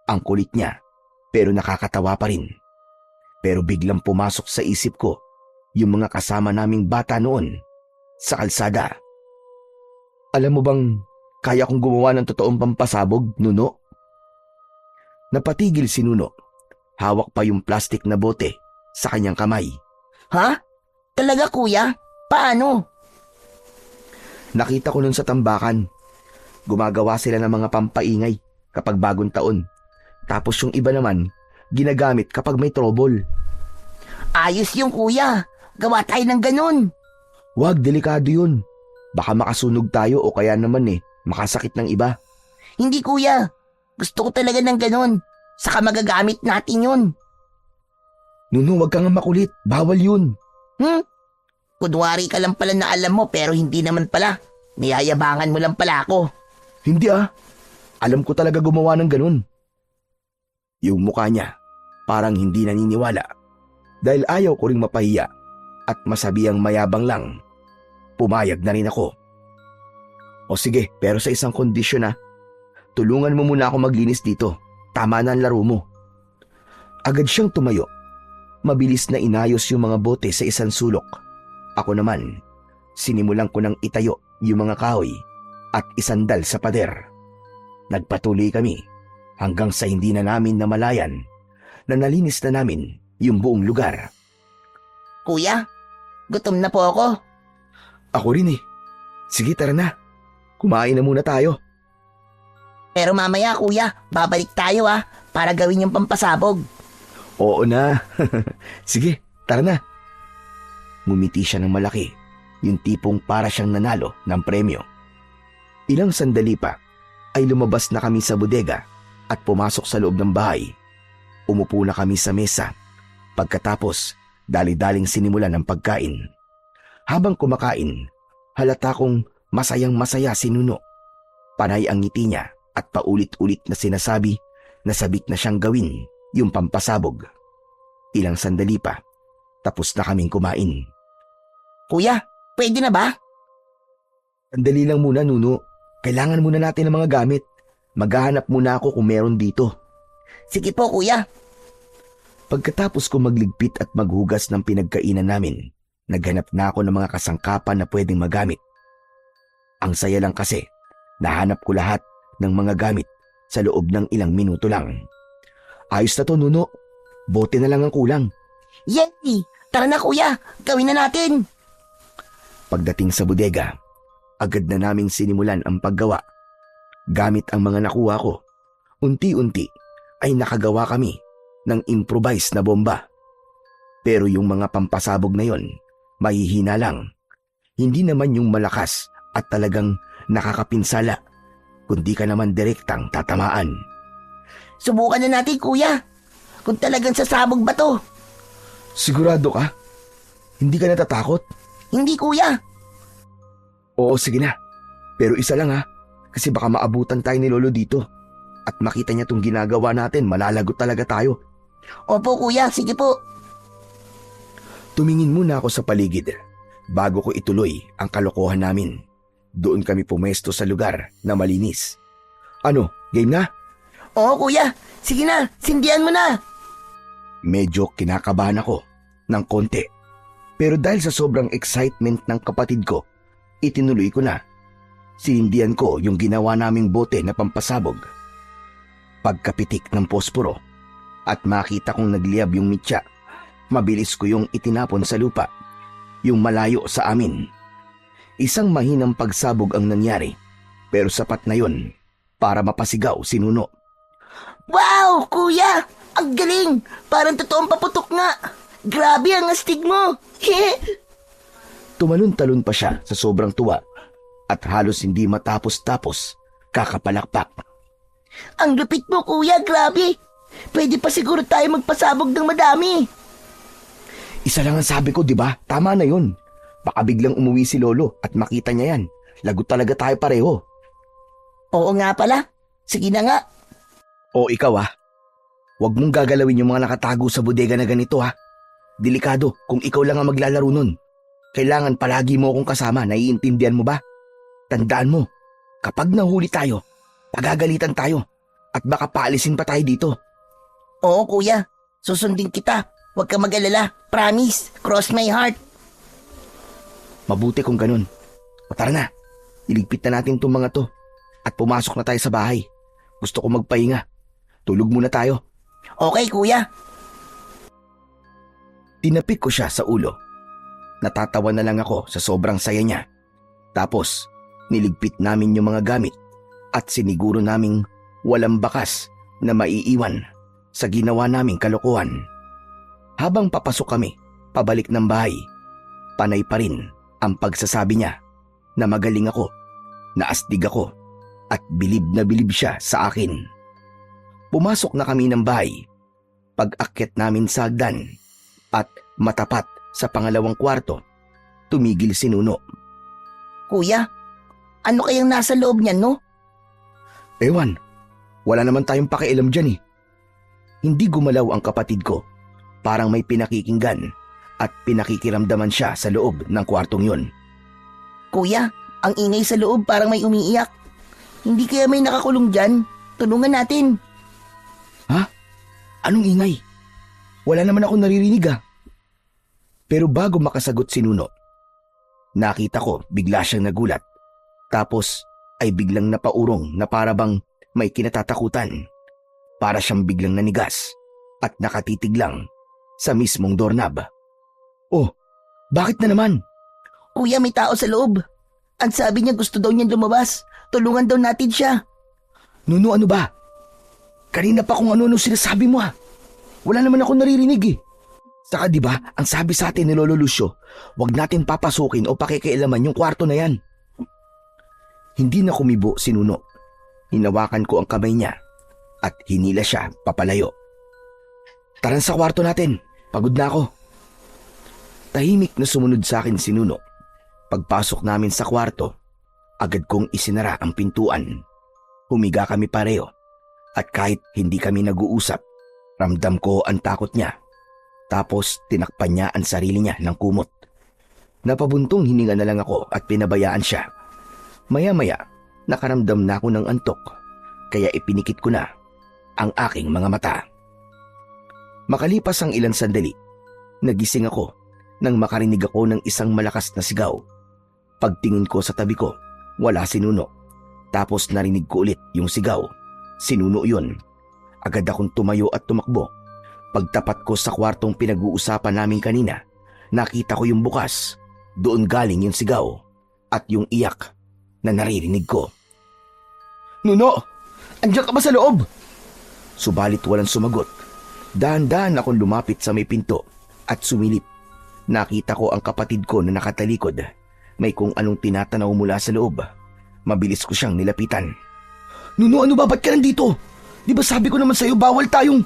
Ang kulit niya pero nakakatawa pa rin. Pero biglang pumasok sa isip ko yung mga kasama naming bata noon sa kalsada. Alam mo bang kaya kong gumawa ng totoong pampasabog, Nuno? Napatigil si Nuno. Hawak pa yung plastik na bote sa kanyang kamay. Ha? Talaga, kuya? Paano? Nakita ko nun sa tambakan. Gumagawa sila ng mga pampaingay kapag bagong taon. Tapos yung iba naman, ginagamit kapag may trouble. Ayos yung kuya. Gawa tayo ng ganun. Wag, delikado yun. Baka makasunog tayo o kaya naman makasakit ng iba. Hindi, kuya. Gusto ko talaga ng ganun. Saka magagamit natin yun. Nuno, wag kang makulit. Bawal yun. Kunwari ka lang pala na alam mo pero hindi naman pala. Niyayabangan mo lang pala ako. Hindi Alam ko talaga gumawa ng ganun. Yung mukha niya parang hindi naniniwala dahil ayaw ko ring mapahiya at masabihang mayabang lang. Pumayag na rin ako. O sige, pero sa isang kondisyon tulungan mo muna ako maglinis dito. Tama na ang laro mo. Agad siyang tumayo. Mabilis na inayos yung mga bote sa isang sulok. Ako naman, sinimulan ko ng itayo yung mga kahoy at isandal sa pader. Nagpatuloy kami hanggang sa hindi na namin namalayan na nalinis na namin yung buong lugar. Kuya, gutom na po ako. Ako rin Sige, tara na. Kumain na muna tayo. Pero mamaya, kuya, babalik tayo para gawin yung pampasabog. Oo na. Sige, tara na. Ngumiti siya ng malaki, yung tipong para siyang nanalo ng premyo. Ilang sandali pa ay lumabas na kami sa bodega at pumasok sa loob ng bahay. Umupo na kami sa mesa. Pagkatapos, dali-daling sinimulan ng pagkain. Habang kumakain, halata kong masayang-masaya si Nuno. Panay ang ngiti niya at paulit-ulit na sinasabi na sabik na siyang gawin yung pampasabog. Ilang sandali pa, tapos na kaming kumain. Kuya, pwede na ba? Sandali lang muna, Nuno. Kailangan muna natin ng mga gamit. Maghahanap muna ako kung meron dito. Sige po, kuya. Pagkatapos ko magligpit at maghugas ng pinagkainan namin, naghanap na ako ng mga kasangkapan na pwedeng magamit. Ang saya lang kasi, nahanap ko lahat ng mga gamit sa loob ng ilang minuto lang. Ayos na to, Nuno. Bote na lang ang kulang. Yay! Tara na, kuya. Gawin na natin. Pagdating sa bodega, agad na naming sinimulan ang paggawa. Gamit ang mga nakuha ko, unti-unti ay nakagawa kami ng improvised na bomba. Pero yung mga pampasabog na yon, mahihina lang. Hindi naman yung malakas at talagang nakakapinsala, kundi ka naman direktang tatamaan. Subukan na natin, kuya. Kung talagang sasabog ba to? Sigurado ka? Hindi ka natatakot? Hindi, kuya. Oo, sige na. Pero isa lang kasi baka maabutan tayo ni Lolo dito. At makita niya tong ginagawa natin, malalagot talaga tayo. Opo, kuya. Sige po. Tumingin muna ako sa paligid bago ko ituloy ang kalokohan namin. Doon kami pumesto sa lugar na malinis. Ano, game na? Oo, kuya. Sige na, sindihan mo na. Medyo kinakabahan ako ng konti. Pero dahil sa sobrang excitement ng kapatid ko, itinuloy ko na. Sinindihan ko yung ginawa naming bote na pampasabog. Pagkapitik ng posporo at makita kong nagliyab yung mitya, mabilis ko yung itinapon sa lupa. yung malayo sa amin. Isang mahinang pagsabog ang nangyari, pero sapat na yon para mapasigaw si Nuno. Wow, kuya! Ang galing! Parang totoong paputok nga! Grabe ang astig mo! Tumalon-talon pa siya sa sobrang tuwa at halos hindi matapos-tapos kakapalakpak. Ang lupit mo, kuya! Grabe! Pwede pa siguro tayo magpasabog ng madami! Isa lang ang sabi ko, di ba? Tama na yun. Baka biglang umuwi si Lolo at makita niya yan. Lagot talaga tayo pareho. Oo nga pala. Sige na nga. O ikaw huwag mong gagalawin yung mga nakatago sa bodega na ganito Delikado kung ikaw lang ang maglalaro nun. Kailangan palagi mo akong kasama, naiintindihan mo ba? Tandaan mo, kapag nahuli tayo, pagagalitan tayo at baka paalisin pa tayo dito. Oo, kuya. Susundin kita. Huwag ka mag-alala. Promise. Cross my heart. Mabuti kung ganun. O tara na, iligpit na natin itong mga to at pumasok na tayo sa bahay. Gusto ko magpahinga. Tulog muna tayo. Okay, kuya. Tinapik ko siya sa ulo. Natatawa na lang ako sa sobrang saya niya. Tapos, niligpit namin yung mga gamit at siniguro naming walang bakas na maiiwan sa ginawa naming kalokohan. Habang papasok kami, pabalik ng bahay, panay pa rin ang pagsasabi niya na magaling ako, na astig ako, at bilib na bilib siya sa akin. Pumasok na kami ng bahay. Pag-akyat namin sa hagdan at matapat sa pangalawang kwarto, tumigil si Nuno. Kuya, ano kayang nasa loob niyan, no? Ewan, wala naman tayong pakialam dyan. Hindi gumalaw ang kapatid ko. Parang may pinakikinggan at pinakikiramdaman siya sa loob ng kwartong yun. Kuya, ang ingay sa loob parang may umiiyak. Hindi kaya may nakakulong dyan? Tulungan natin. Ha? Anong ingay? Wala naman ako naririnig Pero bago makasagot si Nuno, nakita ko bigla siyang nagulat. Tapos ay biglang napaurong na para bang may kinatatakutan. Para siyang biglang nanigas at nakatitig lang sa mismong doorknob. Oh, bakit na naman? Kuya, may tao sa loob. Ang sabi niya gusto daw niyang lumabas. Tulungan daw natin siya. Nuno, ano ba? Kanina pa kung ano sinasabi mo Wala naman ako naririnig Saka di ba, ang sabi sa atin ni Lolo Lucio, wag natin papasukin o pakikialaman yung kwarto na yan. Hindi na kumibo si Nuno. Hinawakan ko ang kamay niya at hinila siya papalayo. Tara sa kwarto natin. Pagod na ako. Tahimik na sumunod sa akin si Nuno. Pagpasok namin sa kwarto, agad kong isinara ang pintuan. Humiga kami pareho at kahit hindi kami nag-uusap, ramdam ko ang takot niya. Tapos tinakpan niya ang sarili niya ng kumot. Napabuntong hininga na lang ako at pinabayaan siya. Maya-maya, nakaramdam na ako ng antok, kaya ipinikit ko na ang aking mga mata. Makalipas ang ilang sandali, nagising ako nang makarinig ako ng isang malakas na sigaw. Pagtingin ko sa tabi ko, wala si Nuno. Tapos narinig ko ulit yung sigaw. Si Nuno yun. Agad akong tumayo at tumakbo. Pagtapat ko sa kwartong pinag-uusapan namin kanina, nakita ko yung bukas. Doon galing yung sigaw at yung iyak na naririnig ko. Nuno! Andiyan ka ba sa loob? Subalit walang sumagot. Dahan-dahan akong lumapit sa may pinto at sumilip. Nakita ko ang kapatid ko na nakatalikod. May kung anong tinatanaw mula sa loob. Mabilis ko siyang nilapitan. Nuno, ano ba? Ba't ka nandito? Di ba sabi ko naman sa'yo bawal tayong...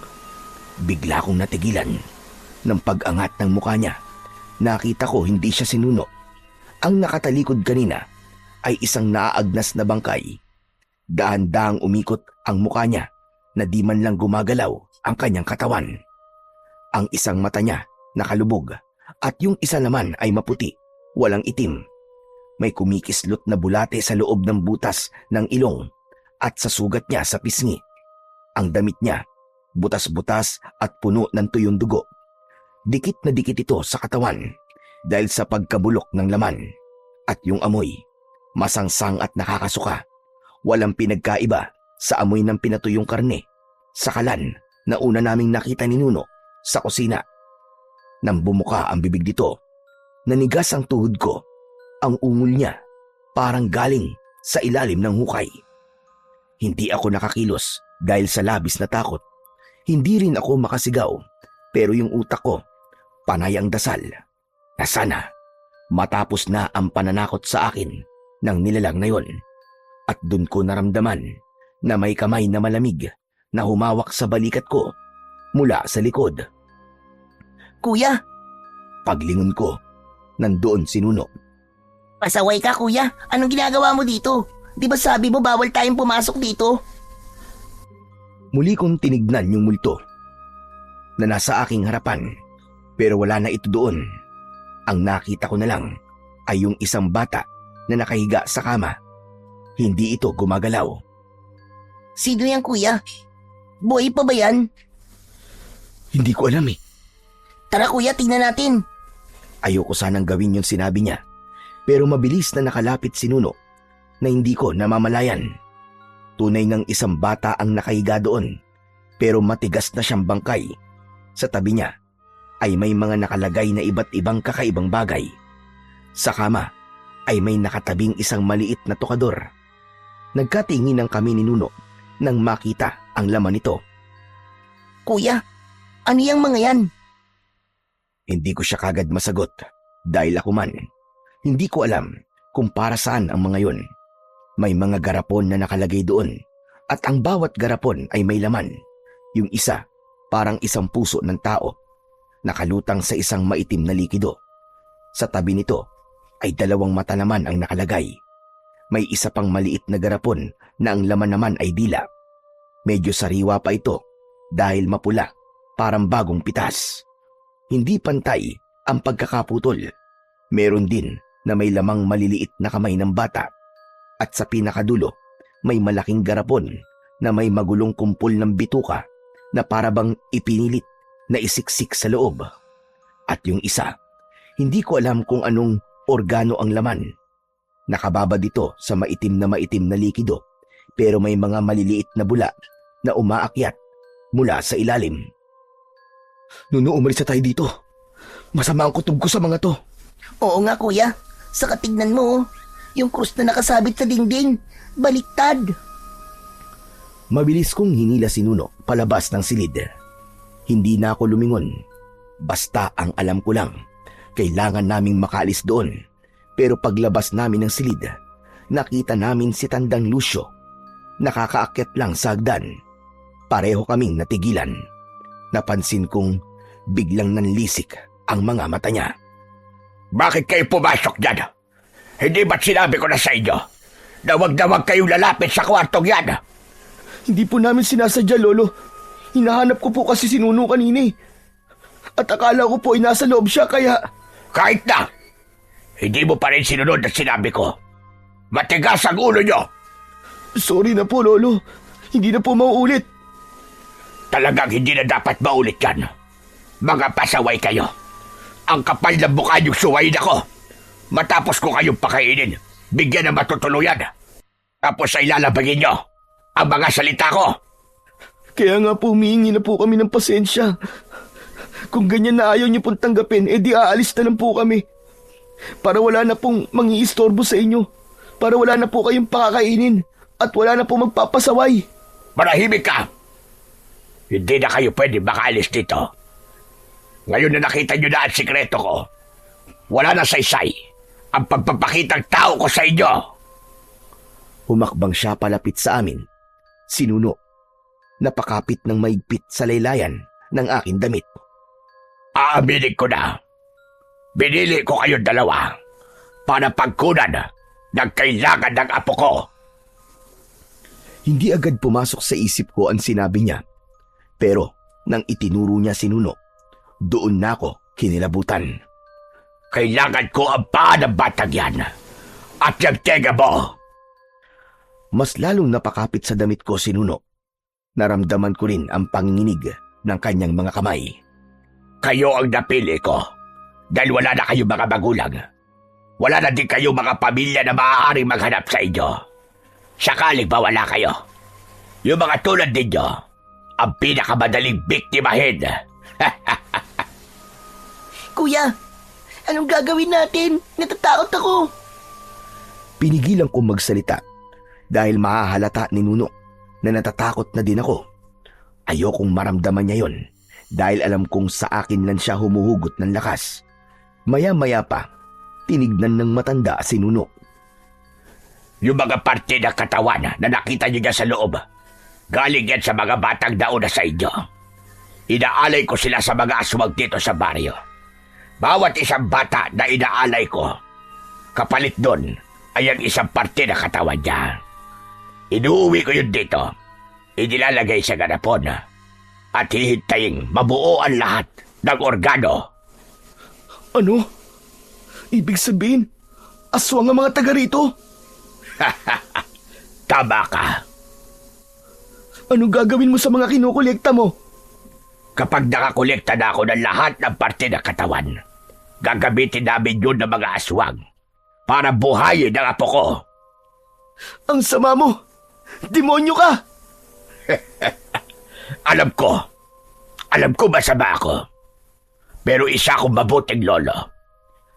Bigla akong natigilan. Ng pag-angat ng mukha niya, nakita ko hindi siya si Nuno. Ang nakatalikod kanina ay isang naaagnas na bangkay. Dahan-dahang umikot ang mukha niya na di man lang gumagalaw ang kanyang katawan. Ang isang mata niya nakalubog at yung isa naman ay maputi, walang itim. May kumikislot na bulate sa loob ng butas ng ilong at sa sugat niya sa pisngi. Ang damit niya, butas-butas at puno ng tuyong dugo. Dikit na dikit ito sa katawan dahil sa pagkabulok ng laman. At yung amoy, masangsang at nakakasuka. Walang pinagkaiba sa amoy ng pinatuyong karne sa kalan na una naming nakita ni Nuno sa kusina. Nang bumuka ang bibig nito, Nanigas ang tuhod ko. Ang ungol niya parang galing sa ilalim ng hukay. Hindi ako nakakilos dahil sa labis na takot. Hindi rin ako makasigaw, pero yung utak ko, panay ang dasal na sana matapos na ang pananakot sa akin ng nilalang na yon. At dun ko naramdaman na may kamay na malamig na humawak sa balikat ko mula sa likod. Kuya, Paglingon ko, nandoon si Nuno. pasaway ka kuya. Anong ginagawa mo dito? Di ba sabi mo bawal tayong pumasok dito? Muli kong tinignan yung multo na nasa aking harapan, pero wala na ito doon. Ang nakita ko na lang ay yung isang bata na nakahiga sa kama. Hindi ito gumagalaw. Sino yan kuya? Buhay pa ba yan? Hindi ko alam eh. Tara kuya, tingnan natin. Ayoko sanang gawin yung sinabi niya, pero mabilis na nakalapit si Nuno na hindi ko namamalayan. Tunay ngang isang bata ang nakahiga doon, pero matigas na siyang bangkay. Sa tabi niya ay may mga nakalagay na iba't ibang kakaibang bagay. Sa kama ay may nakatabing isang maliit na tokador. Nagkatinginan kami ni Nuno nang makita ang laman nito. Kuya, ano yung mga yan? Hindi ko siya kagad masagot dahil ako man, hindi ko alam kung para saan ang mga yon. May mga garapon na nakalagay doon at ang bawat garapon ay may laman. Yung isa, parang isang puso ng tao, nakalutang sa isang maitim na likido. Sa tabi nito ay 2 mata naman ang nakalagay. May isa pang maliit na garapon na ang laman naman ay dila. Medyo sariwa pa ito dahil mapula, parang bagong pitas. Hindi pantay ang pagkakaputol. Meron din na may lamang maliliit na kamay ng bata. At sa pinakadulo, may malaking garapon na may magulong kumpol ng bituka na parabang ipinilit na isiksik sa loob. At yung isa, hindi ko alam kung anong organo ang laman. Nakababad ito sa maitim na likido, pero may mga maliliit na bula na umaakyat mula sa ilalim. Nuno, umalis na tayo dito. Masama ang kutob ko sa mga to. Oo nga kuya, sa katignan mo, yung krus na nakasabit sa dingding, baliktad. Mabilis kong hinila si Nuno palabas ng silid. Hindi na ako lumingon. Basta ang alam ko lang, kailangan naming makaalis doon. Pero paglabas namin ng silid, nakita namin si Tandang Lucio. Nakakaakyat lang sa hagdan. Pareho kaming natigilan. Napansin kong biglang nanlisik ang mga mata niya. Bakit kayo pumasok dyan? Hindi ba't sinabi ko na sa inyo na wag kayong lalapit sa kwartong yan? Hindi po namin sinasadya, Lolo. Hinahanap ko po kasi si Nuno kanina eh. At akala ko po ay nasa loob siya kaya... Kahit na, hindi mo pa rin sinunod at sinabi ko. Matigas ang ulo nyo. Sorry na po, Lolo. Hindi na po mauulit. Talagang hindi na dapat maulit yan. Mga pasaway kayo. Ang kapal ng mukha niyong suwayin ako. Matapos ko kayong pakainin, bigyan ng matutuluyan. Tapos ay lalabagin nyo ang mga salita ko. Kaya nga po humihingi na po kami ng pasensya. Kung ganyan na ayaw niyo pong tanggapin, edi aalis na lang po kami. Para wala na pong mangiistorbo sa inyo. Para wala na po kayong pakakainin. At wala na pong magpapasaway. Manahimik ka! Hindi na kayo pwede makaalis dito. Ngayon na nakita nyo na ang sikreto ko, wala na saysay ang pagpapakitang tao ko sa inyo. Humakbang siya palapit sa amin. Sinuno. Napakapit ng maigpit sa laylayan ng aking damit. Aaminin ko na. Binili ko kayong dalawa para pagkunan ng kailangan ng apo ko. Hindi agad pumasok sa isip ko ang sinabi niya. Pero nang itinuro niya si Nuno, doon na ako kinilabutan. Kailangan ko ang paa ng batang yan at yung tega mo. Mas lalong napakapit sa damit ko si Nuno. Naramdaman ko rin ang panginginig ng kanyang mga kamay. Kayo ang napili ko dahil wala na kayong mga magulang. Wala na din kayong mga pamilya na maaaring maghanap sa inyo. Sakaling mawala kayo, yung mga tulad ninyo, ang pinakamadaling biktimahin. Kuya, Anong gagawin natin? Natatakot ako. Pinigilan ko magsalita dahil mahahalata ni Nuno na natatakot na din ako. Ayokong maramdaman niya yon dahil alam kong sa akin lang siya humuhugot ng lakas. Maya-maya pa, tinignan ng matanda si Nuno. Yung mga parte ng katawan na nakita niyo dyan sa loob, galing yan sa mga batang nauna sa inyo. Inaalay ko sila sa mga aswang dito sa baryo. Bawat isang bata na inaalay ko, kapalit doon ay ang isang parte ng katawan niya. Inuuwi ko yun dito, inilalagay sa ganapon, at hihintaying mabuo ang lahat ng organo. Ano? Ibig sabihin, aswang ang mga taga rito? Tama ka. Anong gagawin mo sa mga kinukolekta mo? Kapag nakakolekta na ako ng lahat ng parte ng katawan, gagamitin namin yun ng mga aswang para buhayin ang apo ko. Ang sama mo! Demonyo ka! Alam ko masama ako. Pero isa akong mabuting lolo.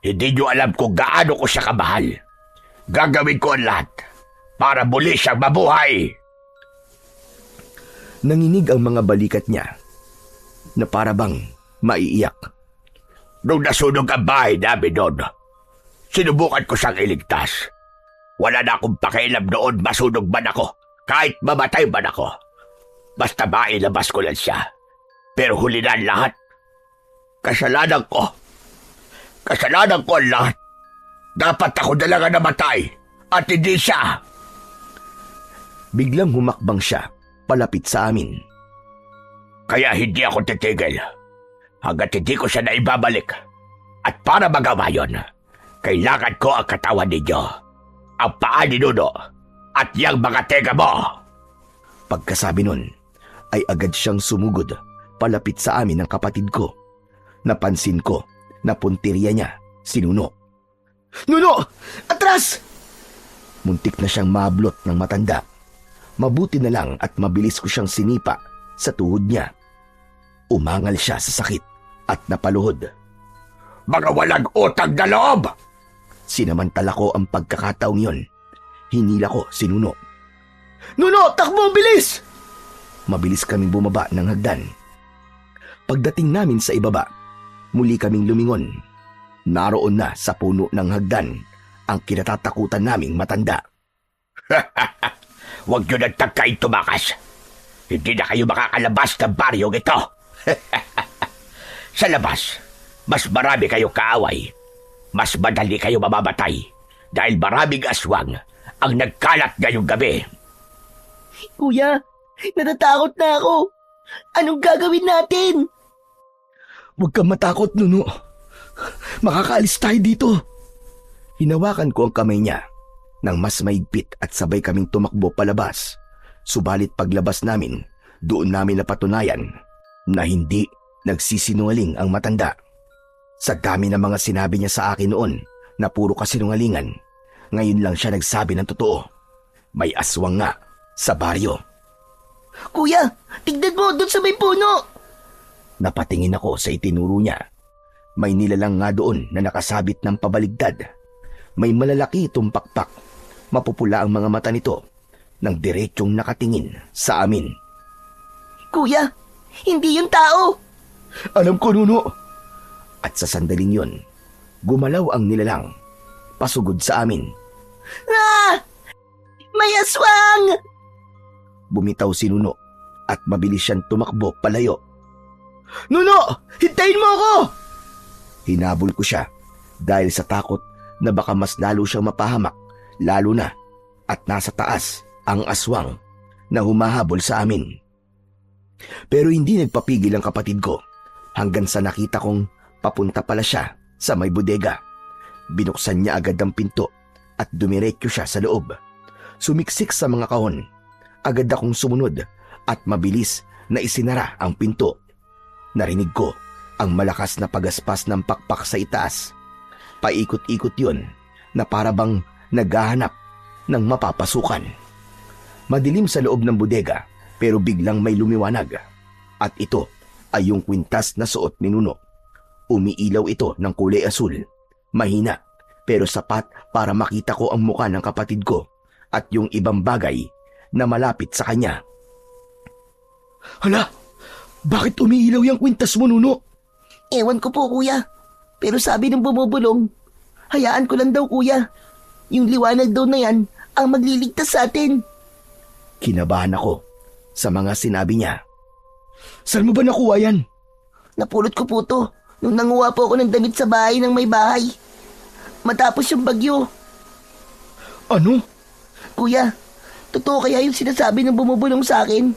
Hindi nyo alam kung gaano ko siya kamahal. Gagawin ko ang lahat para muli siyang mabuhay. Nanginig ang mga balikat niya na para bang maiiyak. Nung nasunog ang bahay namin noon, sinubukan ko siyang iligtas. Wala na akong pakialam noon masunog man ako, kahit mamatay man ako. Basta mailabas ko lang siya. Pero huli na ang lahat. Kasalanan ko. Kasalanan ko ang lahat. Dapat ako na lang ang namatay at hindi siya. Biglang humakbang siya palapit sa amin. Kaya hindi ako titigil hanggat hindi ko siya naibabalik. At para magawa yon, kailangan ko ang katawan ninyo, ang paa ni Nuno, at yung mga tega mo. Pagkasabi nun, ay agad siyang sumugod palapit sa amin ng kapatid ko. Napansin ko na puntirya niya si Nuno. Nuno! Atras! Muntik na siyang mablot ng matanda. Mabuti na lang at mabilis ko siyang sinipa sa tuhod niya. Umangal siya sa sakit at napaluhod. Mga walang utang na loob! Sinamantala ko ang pagkakataong yon. Hinila ko si Nuno. Nuno! Takbo! Bilis! Mabilis kaming bumaba ng hagdan. Pagdating namin sa ibaba, muli kaming lumingon. Naroon na sa puno ng hagdan ang kinatatakutan naming matanda. Huwag nyo nagtagkain tumakas. Hindi na kayo makakalabas ng baryong ito. Sa labas, mas marami kayong kaaway. Mas madali kayo mamamatay dahil maraming aswang ang nagkalat ngayong gabi. Kuya, natatakot na ako. Anong gagawin natin? Huwag kang matakot, Nuno. Makakaalis tayo dito. Hinawakan ko ang kamay niya nang mas maigpit at sabay kaming tumakbo palabas. Subalit paglabas namin, doon namin napatunayan na hindi nagsisinungaling ang matanda. Sa dami ng mga sinabi niya sa akin noon na puro kasinungalingan, ngayon lang siya nagsabi ng totoo. May aswang nga sa baryo. Kuya, tignan mo doon sa may puno. Napatingin ako sa itinuro niya. May nilalang nga doon na nakasabit ng pabaligtad. May malalaki itong pakpak. Mapupula ang mga mata nito nang diretsong nakatingin sa amin. Kuya, hindi yung tao. Alam ko, Nuno. At sa sandaling yon, gumalaw ang nilalang. Pasugod sa amin. Ah! May aswang! Bumitaw si Nuno at mabilis siyang tumakbo palayo. Nuno! Hintayin mo ako! Hinabol ko siya dahil sa takot na baka mas lalo siyang mapahamak, lalo na at nasa taas ang aswang na humahabol sa amin. Pero hindi nagpapigil ang kapatid ko hanggang sa nakita kong papunta pala siya sa may bodega. Binuksan niya agad ang pinto at dumiretso siya sa loob. Sumiksik sa mga kahon. Agad akong sumunod at mabilis na isinara ang pinto. Narinig ko ang malakas na pagaspas ng pakpak sa itaas. Paikot-ikot yun na parabang naghahanap ng mapapasukan. Madilim sa loob ng bodega pero biglang may lumiwanag. At ito ay yung kwintas na suot ni Nuno. Umiilaw ito ng kulay asul Mahina pero sapat para makita ko ang muka ng kapatid ko at yung ibang bagay na malapit sa kanya. Hala, bakit umiilaw yung kwintas mo, Nuno? Ewan ko po, kuya. Pero sabi ng bumubulong, hayaan ko lang daw, kuya. Yung liwanag daw na yan ang magliligtas sa atin. Kinabahan ako sa mga sinabi niya. Saan mo ba nakuha yan? Napulot ko po to nung nanguha po ako ng damit sa bahay ng may bahay. Matapos yung bagyo. Ano? Kuya, totoo kaya yung sinasabi ng bumubulong sa akin?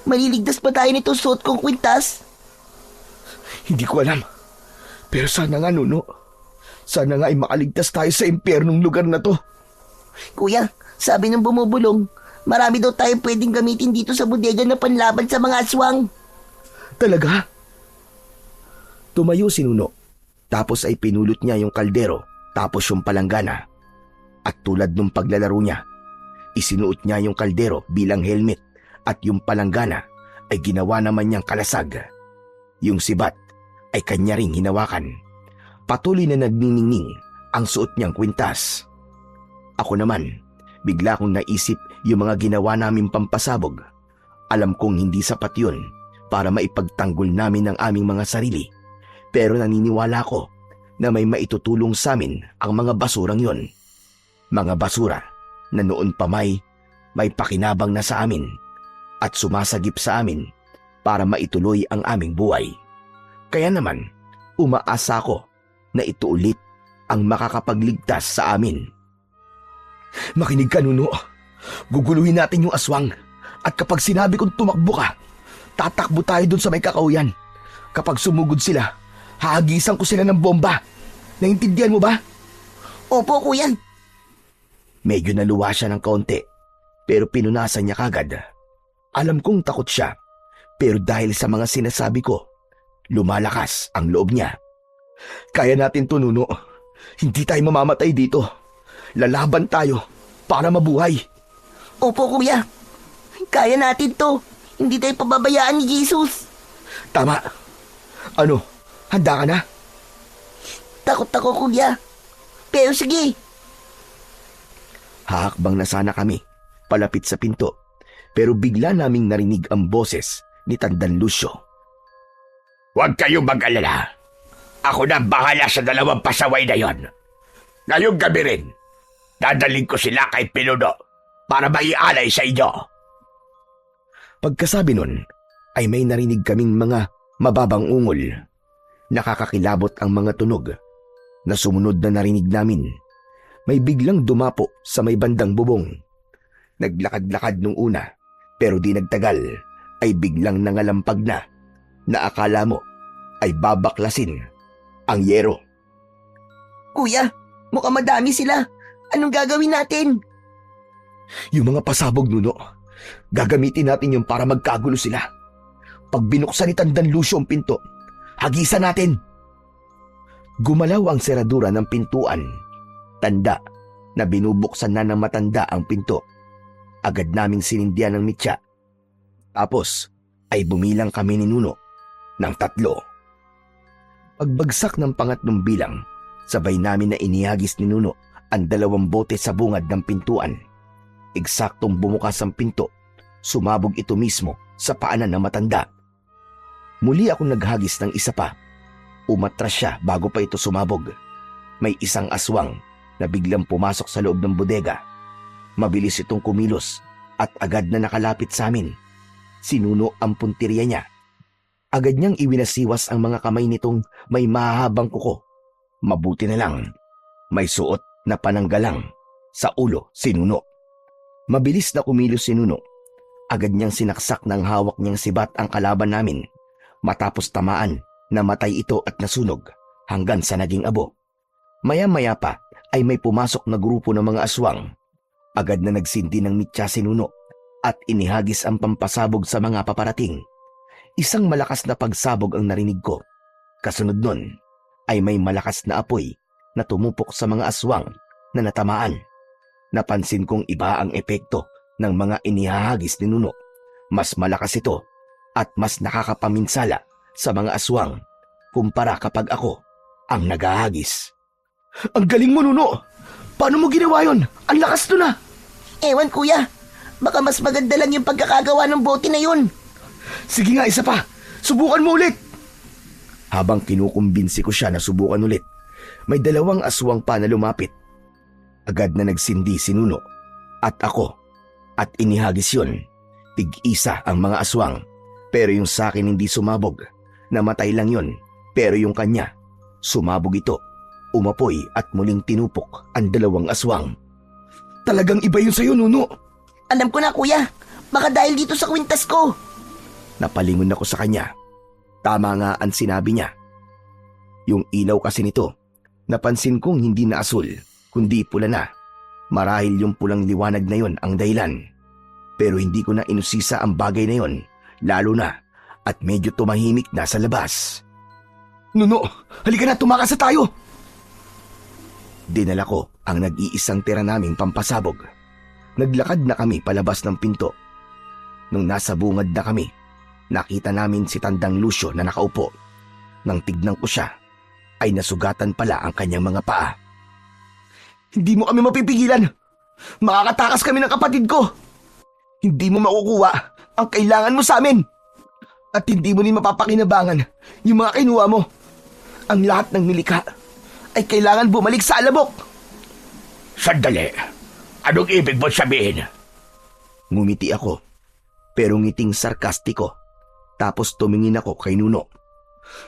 Maliligtas pa tayo nito suot kong kwintas? Hindi ko alam. Pero sana nga, Nuno. Sana nga ay makaligtas tayo sa impyernong lugar na to. Kuya, sabi ng bumubulong, marami daw tayong pwedeng gamitin dito sa bodega na panlaban sa mga aswang. Talaga? Tumayo si Nuno. Tapos ay pinulot niya yung kaldero tapos yung palanggana. At tulad nung paglalaro niya, isinuot niya yung kaldero bilang helmet at yung palanggana ay ginawa naman niyang kalasag. Yung sibat ay kanya ring hinawakan. Patuloy na nagniningning ang suot niyang kwintas. Ako naman, bigla kong naisip yung mga ginawa naming pampasabog. Alam kong hindi sapat yun para maipagtanggol namin ang aming mga sarili. Pero naniniwala ko na may maitutulong sa amin ang mga basurang yon. Mga basura na noon pa may pakinabang na sa amin at sumasagip sa amin para maituloy ang aming buhay. Kaya naman, umaasa ako na ito ulit ang makakapagligtas sa amin. Makinig ka, Nuno. Guguluhin natin yung aswang. At kapag sinabi kong tumakbo ka, tatakbo tayo dun sa may kakauyan. Kapag sumugod sila, haagisan ko sila ng bomba. Naintindihan mo ba? Opo, kuya. Medyo naluwa siya ng kaunti, pero pinunasan niya kagad. Alam kong takot siya, pero dahil sa mga sinasabi ko, lumalakas ang loob niya. Kaya natin to, Nuno. Hindi tayo mamamatay dito. Lalaban tayo para mabuhay. Opo, kuya. Kaya natin to. Hindi tayo pababayaan ni Jesus. Tama. Ano, handa ka na? Takot ako, kuya. Pero sige. Hahakbang na sana kami, palapit sa pinto, pero bigla naming narinig ang boses ni Tandan Lucio. Huwag kayong mag-alala. Ako na bahala sa dalawang pasaway na yon. Ngayong gabi rin, dadaling ko sila kay Pinuno para maialay sa inyo. Pagkasabi nun, ay may narinig kaming mga mababang ungol. Nakakakilabot ang mga tunog na sumunod na narinig namin. May biglang dumapo sa may bandang bubong. Naglakad-lakad nung una, pero di nagtagal ay biglang nangalampag na akala mo ay babaklasin ang yero. Kuya, mukhang madami sila. Anong gagawin natin? Yung mga pasabog, Nuno. Gagamitin natin yung para magkagulo sila. Pag binuksan ni Tandan Lucio ang pinto, hagisan natin. Gumalaw ang seradura ng pintuan. Tanda na binubuksan na ng matanda ang pinto. Agad naming sinindihan ng mitya. Tapos ay bumilang kami ni Nuno ng 3. Pagbagsak ng pangatlong bilang, sabay namin na inihagis ni Nuno ang 2 bote sa bungad ng pintuan. Eksaktong bumukas ang pinto, sumabog ito mismo sa paanan ng matanda. Muli akong naghagis ng isa pa. Umatras siya bago pa ito sumabog. May isang aswang na biglang pumasok sa loob ng bodega. Mabilis itong kumilos at agad na nakalapit sa amin. Sinuno ang puntirya niya. Agad niyang iwinasiwas ang mga kamay nitong may mahahabang kuko. Mabuti na lang, may suot na pananggalang sa ulo si Nuno. Mabilis na kumilos si Nuno. Agad niyang sinaksak ng hawak niyang sibat ang kalaban namin. Matapos tamaan, namatay ito at nasunog hanggang sa naging abo. Maya-maya pa ay may pumasok na grupo ng mga aswang. Agad na nagsindi ng mitya si Nuno at inihagis ang pampasabog sa mga paparating. Isang malakas na pagsabog ang narinig ko. Kasunod nun ay may malakas na apoy na tumupok sa mga aswang na natamaan. Napansin kong iba ang epekto ng mga inihahagis ni Nuno. Mas malakas ito at mas nakakapaminsala sa mga aswang kumpara kapag ako ang naghahagis. Ang galing mo, Nuno. Paano mo ginawa yon? Ang lakas to na. Ewan kuya, baka mas maganda lang yung pagkakagawa ng bote na yun. Sige nga, isa pa. Subukan mo ulit. Habang kinukumbinsi ko siya na subukan ulit, may 2 aswang pa na lumapit. Agad na nagsindi si Nuno at ako at inihagis yun. Tig-isa ang mga aswang, pero yung sa akin hindi sumabog. Namatay lang yun, pero yung kanya, sumabog ito. Umapoy at muling tinupok ang 2 aswang. Talagang iba yun sa'yo, Nuno. Alam ko na kuya, baka dahil dito sa kwintas ko. Napalingon ako sa kanya. Tama nga ang sinabi niya. Yung ilaw kasi nito, napansin kong hindi na asul, kundi pula na. Marahil yung pulang liwanag na yon ang dahilan. Pero hindi ko na inusisa ang bagay na yon, lalo na at medyo tumahimik na sa labas. Nuno, halika na, tumakas na tayo! Dinala ko ang nag-iisang tira naming pampasabog. Naglakad na kami palabas ng pinto. Nung nasa bungad na kami, nakita namin si Tandang Lucio na nakaupo. Nang tignan ko siya, ay nasugatan pala ang kanyang mga paa. Hindi mo kami mapipigilan! Makakatakas kami ng kapatid ko! Hindi mo makukuha ang kailangan mo sa amin! At hindi mo rin mapapakinabangan yung mga kinuha mo. Ang lahat ng nilikha ay kailangan bumalik sa alabok! Sandali. Anong ibig mo sabihin? Ngumiti ako, pero ngiting sarkastiko. Tapos tumingin ako kay Nuno.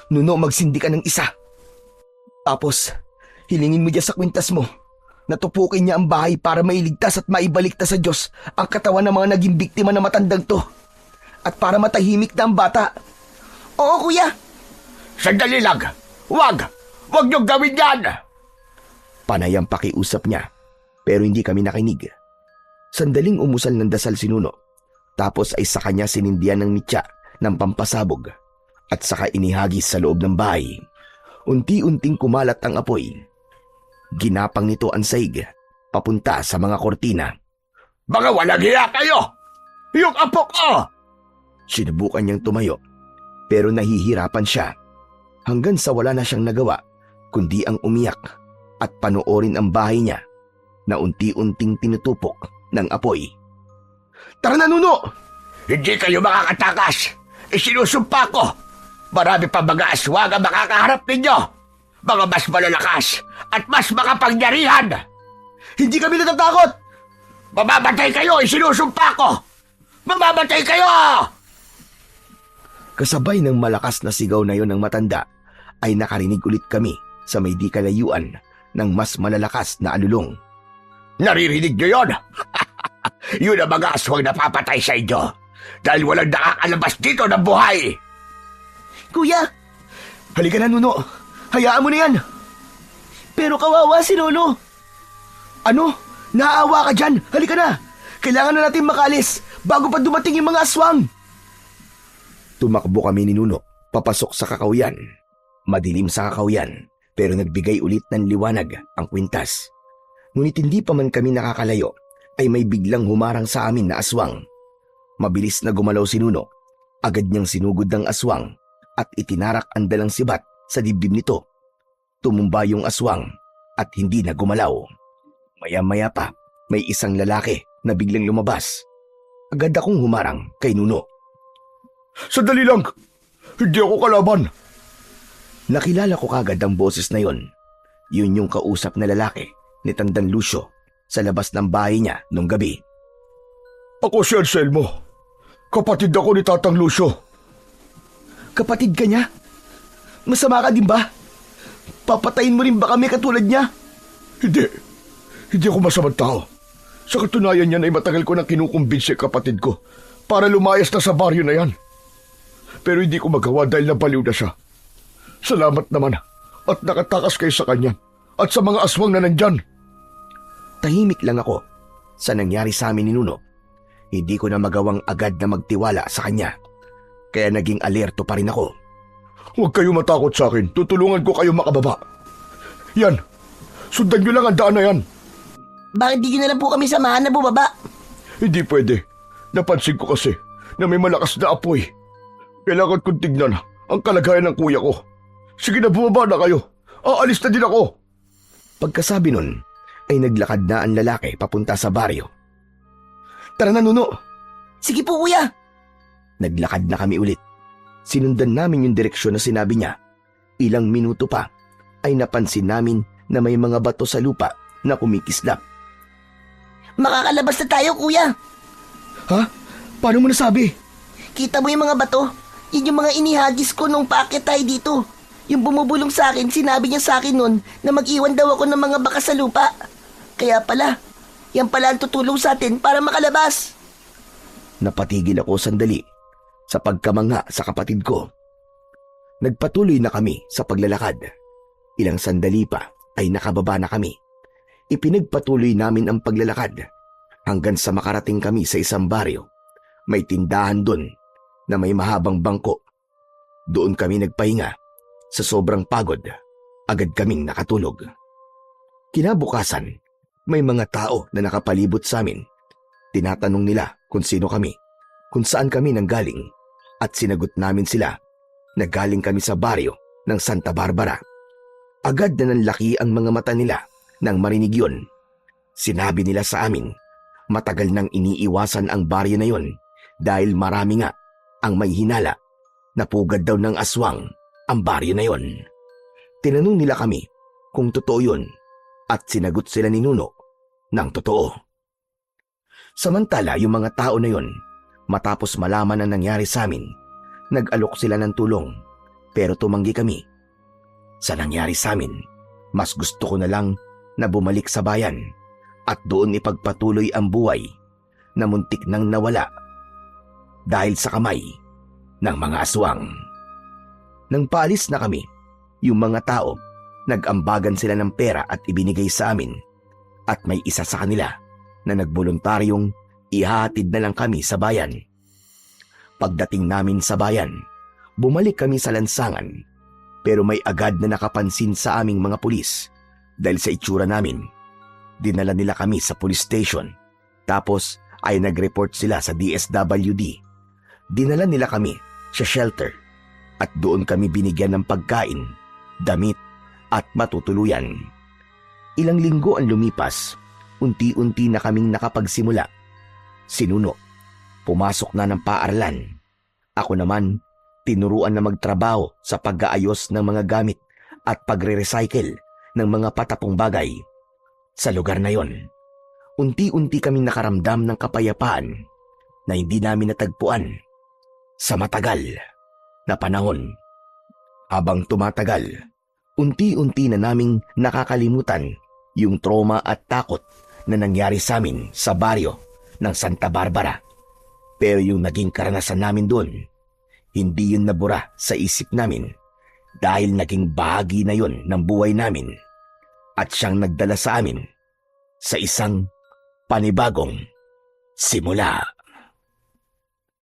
Nuno, magsindi ka ng isa. Tapos, hilingin mo dyan sa kwintas mo. Natupukin niya ang bahay para mailigtas at maibaliktas sa Diyos ang katawan ng mga naging biktima na matandang to. At para matahimik na ang bata. Oo kuya. Sandali lang. Wag! Wag niyong gawin yan! Panay ang pakiusap niya, pero hindi kami nakinig. Sandaling umusal ng dasal si Nuno. Tapos ay sa kanya sinindihan ng mitya ng pampasabog at saka inihagis sa loob ng bahay. Unti-unting kumalat ang apoy. Ginapang nito ang saig papunta sa mga kortina. Mga walang hiya kayo! Yung apo ko! Sinubukan niyang tumayo, pero nahihirapan siya hanggang sa wala na siyang nagawa kundi ang umiyak at panoorin ang bahay niya na unti-unting tinutupok ng apoy. Tara na, Nuno! Hindi kayo makakatakas! Isinusumpa ko! Marami pa mga aswang ang makakaharap ninyo! Mga mas malalakas at mas makapangyarihan! Hindi kami natatakot! Mamamatay kayo! Isinusumpa ko! Mamamatay kayo! Kasabay ng malakas na sigaw na yon ng matanda, ay nakarinig ulit kami sa may di kalayuan ng mas malalakas na alulong. Naririnig niyo yun? Yun ang mga aswang napapatay sa inyo dahil walang nakakalabas dito ng buhay! Kuya, Halika na, Nuno! Hayaan mo na yan! pero kawawa si Lolo. Ano? Naaawa ka dyan? Halika na! Kailangan na natin makalis bago pa dumating yung mga aswang! Tumakbo kami ni Nuno papasok sa kakawyan. Madilim sa kakawyan, pero nagbigay ulit ng liwanag ang kwintas. Ngunit hindi pa man kami nakakalayo, ay may biglang humarang sa amin na aswang. Mabilis na gumalaw si Nuno. Agad niyang sinugod ng aswang at itinarak ang dalang sibat sa dibdib nito. Tumumba yung aswang at hindi na gumalaw. Maya-maya pa, may isang lalaki na biglang lumabas. Agad akong humarang kay Nuno. Sandali lang! Hindi ako kalaban! Nakilala ko kagad ang boses na yon. Yun yung kausap na lalaki ni Tandang Lucio sa labas ng bahay niya nung gabi. Ako si Anselmo. Kapatid ako ni Tatang Lucio. Kapatid ka niya? Masama ka din ba? Papatayin mo rin ba kami katulad niya? Hindi. Hindi ako masamang tao. Sa katunayan niyan ay matagal ko nang kinukumbinsi kapatid ko para lumayas na sa baryo na yan. Pero hindi ko magawa dahil nabaliw na siya. Salamat naman at nakatakas kayo sa kanya at sa mga aswang na nandyan. Tahimik lang ako sa nangyari sa amin ni Nuno. Hindi ko na magawang agad na magtiwala sa kanya. Kaya naging alerto pa rin ako. Huwag kayo matakot sa akin. Tutulungan ko kayo makababa. Yan. Sundan nyo lang ang daan na yan. Bakit di nyo na lang po kami samahan na bumaba? Hindi pwede. Napansin ko kasi na may malakas na apoy. Kailangan kong tignan ang kalagayan ng kuya ko. Sige na, bumaba na kayo. Aalis na din ako. Pagkasabi nun, ay naglakad na ang lalaki papunta sa baryo. Tara na, Nuno! Sige po, kuya. Naglakad na kami ulit. Sinundan namin yung direksyon na sinabi niya. Ilang minuto pa ay napansin namin na may mga bato sa lupa na kumikislap. Makakalabas na tayo, kuya. Ha? Paano mo nasabi? Kita mo yung mga bato? Yun yung mga inihagis ko nung paakyat tayo dito. Yung bumubulong sa akin, sinabi niya sa akin nun na mag-iwan daw ako ng mga bakas sa lupa. Kaya pala, yan pala ang tutulong sa atin para makalabas. Napatigil ako sandali sa pagkamangha sa kapatid ko. Nagpatuloy na kami sa paglalakad. Ilang sandali pa ay nakababa na kami. Ipinagpatuloy namin ang paglalakad hanggang sa makarating kami sa isang baryo. May tindahan doon na may mahabang bangko. Doon kami nagpahinga. Sa sobrang pagod, agad kaming nakatulog. Kinabukasan, may mga tao na nakapalibot sa amin. Tinatanong nila kung sino kami, kung saan kami nanggaling, at sinagot namin sila na galing kami sa baryo ng Santa Barbara. Agad na nanlaki ang mga mata nila nang marinig yun. Sinabi nila sa amin, matagal nang iniiwasan ang baryo na yon dahil marami nga ang may hinala na pugad daw ng aswang ang baryo na yon. Tinanong nila kami kung totoo yun at sinagot sila ni Nuno ng totoo. Samantala yung mga tao na yon, matapos malaman ang nangyari sa amin, nag-alok sila ng tulong pero tumanggi kami. Sa nangyari sa amin, mas gusto ko na lang na bumalik sa bayan at doon ipagpatuloy ang buhay na muntik nang nawala dahil sa kamay ng mga aswang. Nang paalis na kami, yung mga tao, nag-ambagan sila ng pera at ibinigay sa amin at may isa sa kanila na nagboluntaryong ihahatid na lang kami sa bayan. Pagdating namin sa bayan, bumalik kami sa lansangan pero may agad na nakapansin sa aming mga pulis dahil sa itsura namin. Dinala nila kami sa police station tapos ay nag-report sila sa DSWD. Dinala nila kami sa shelter at doon kami binigyan ng pagkain, damit at matutuluyan. Ilang linggo ang lumipas, unti-unti na kaming nakapagsimula. Si Nuno, pumasok na ng paaralan. Ako naman, tinuruan na magtrabaho sa pag-aayos ng mga gamit at pagre-recycle ng mga patapong bagay. Sa lugar na yon, unti-unti kaming nakaramdam ng kapayapaan na hindi namin natagpuan sa matagal na panahon. Habang tumatagal, unti-unti na naming nakakalimutan yung trauma at takot na nangyari sa amin sa baryo ng Santa Barbara. Pero yung naging karanasan namin doon, hindi yun nabura sa isip namin dahil naging bahagi na yun ng buhay namin at siyang nagdala sa amin sa isang panibagong simula.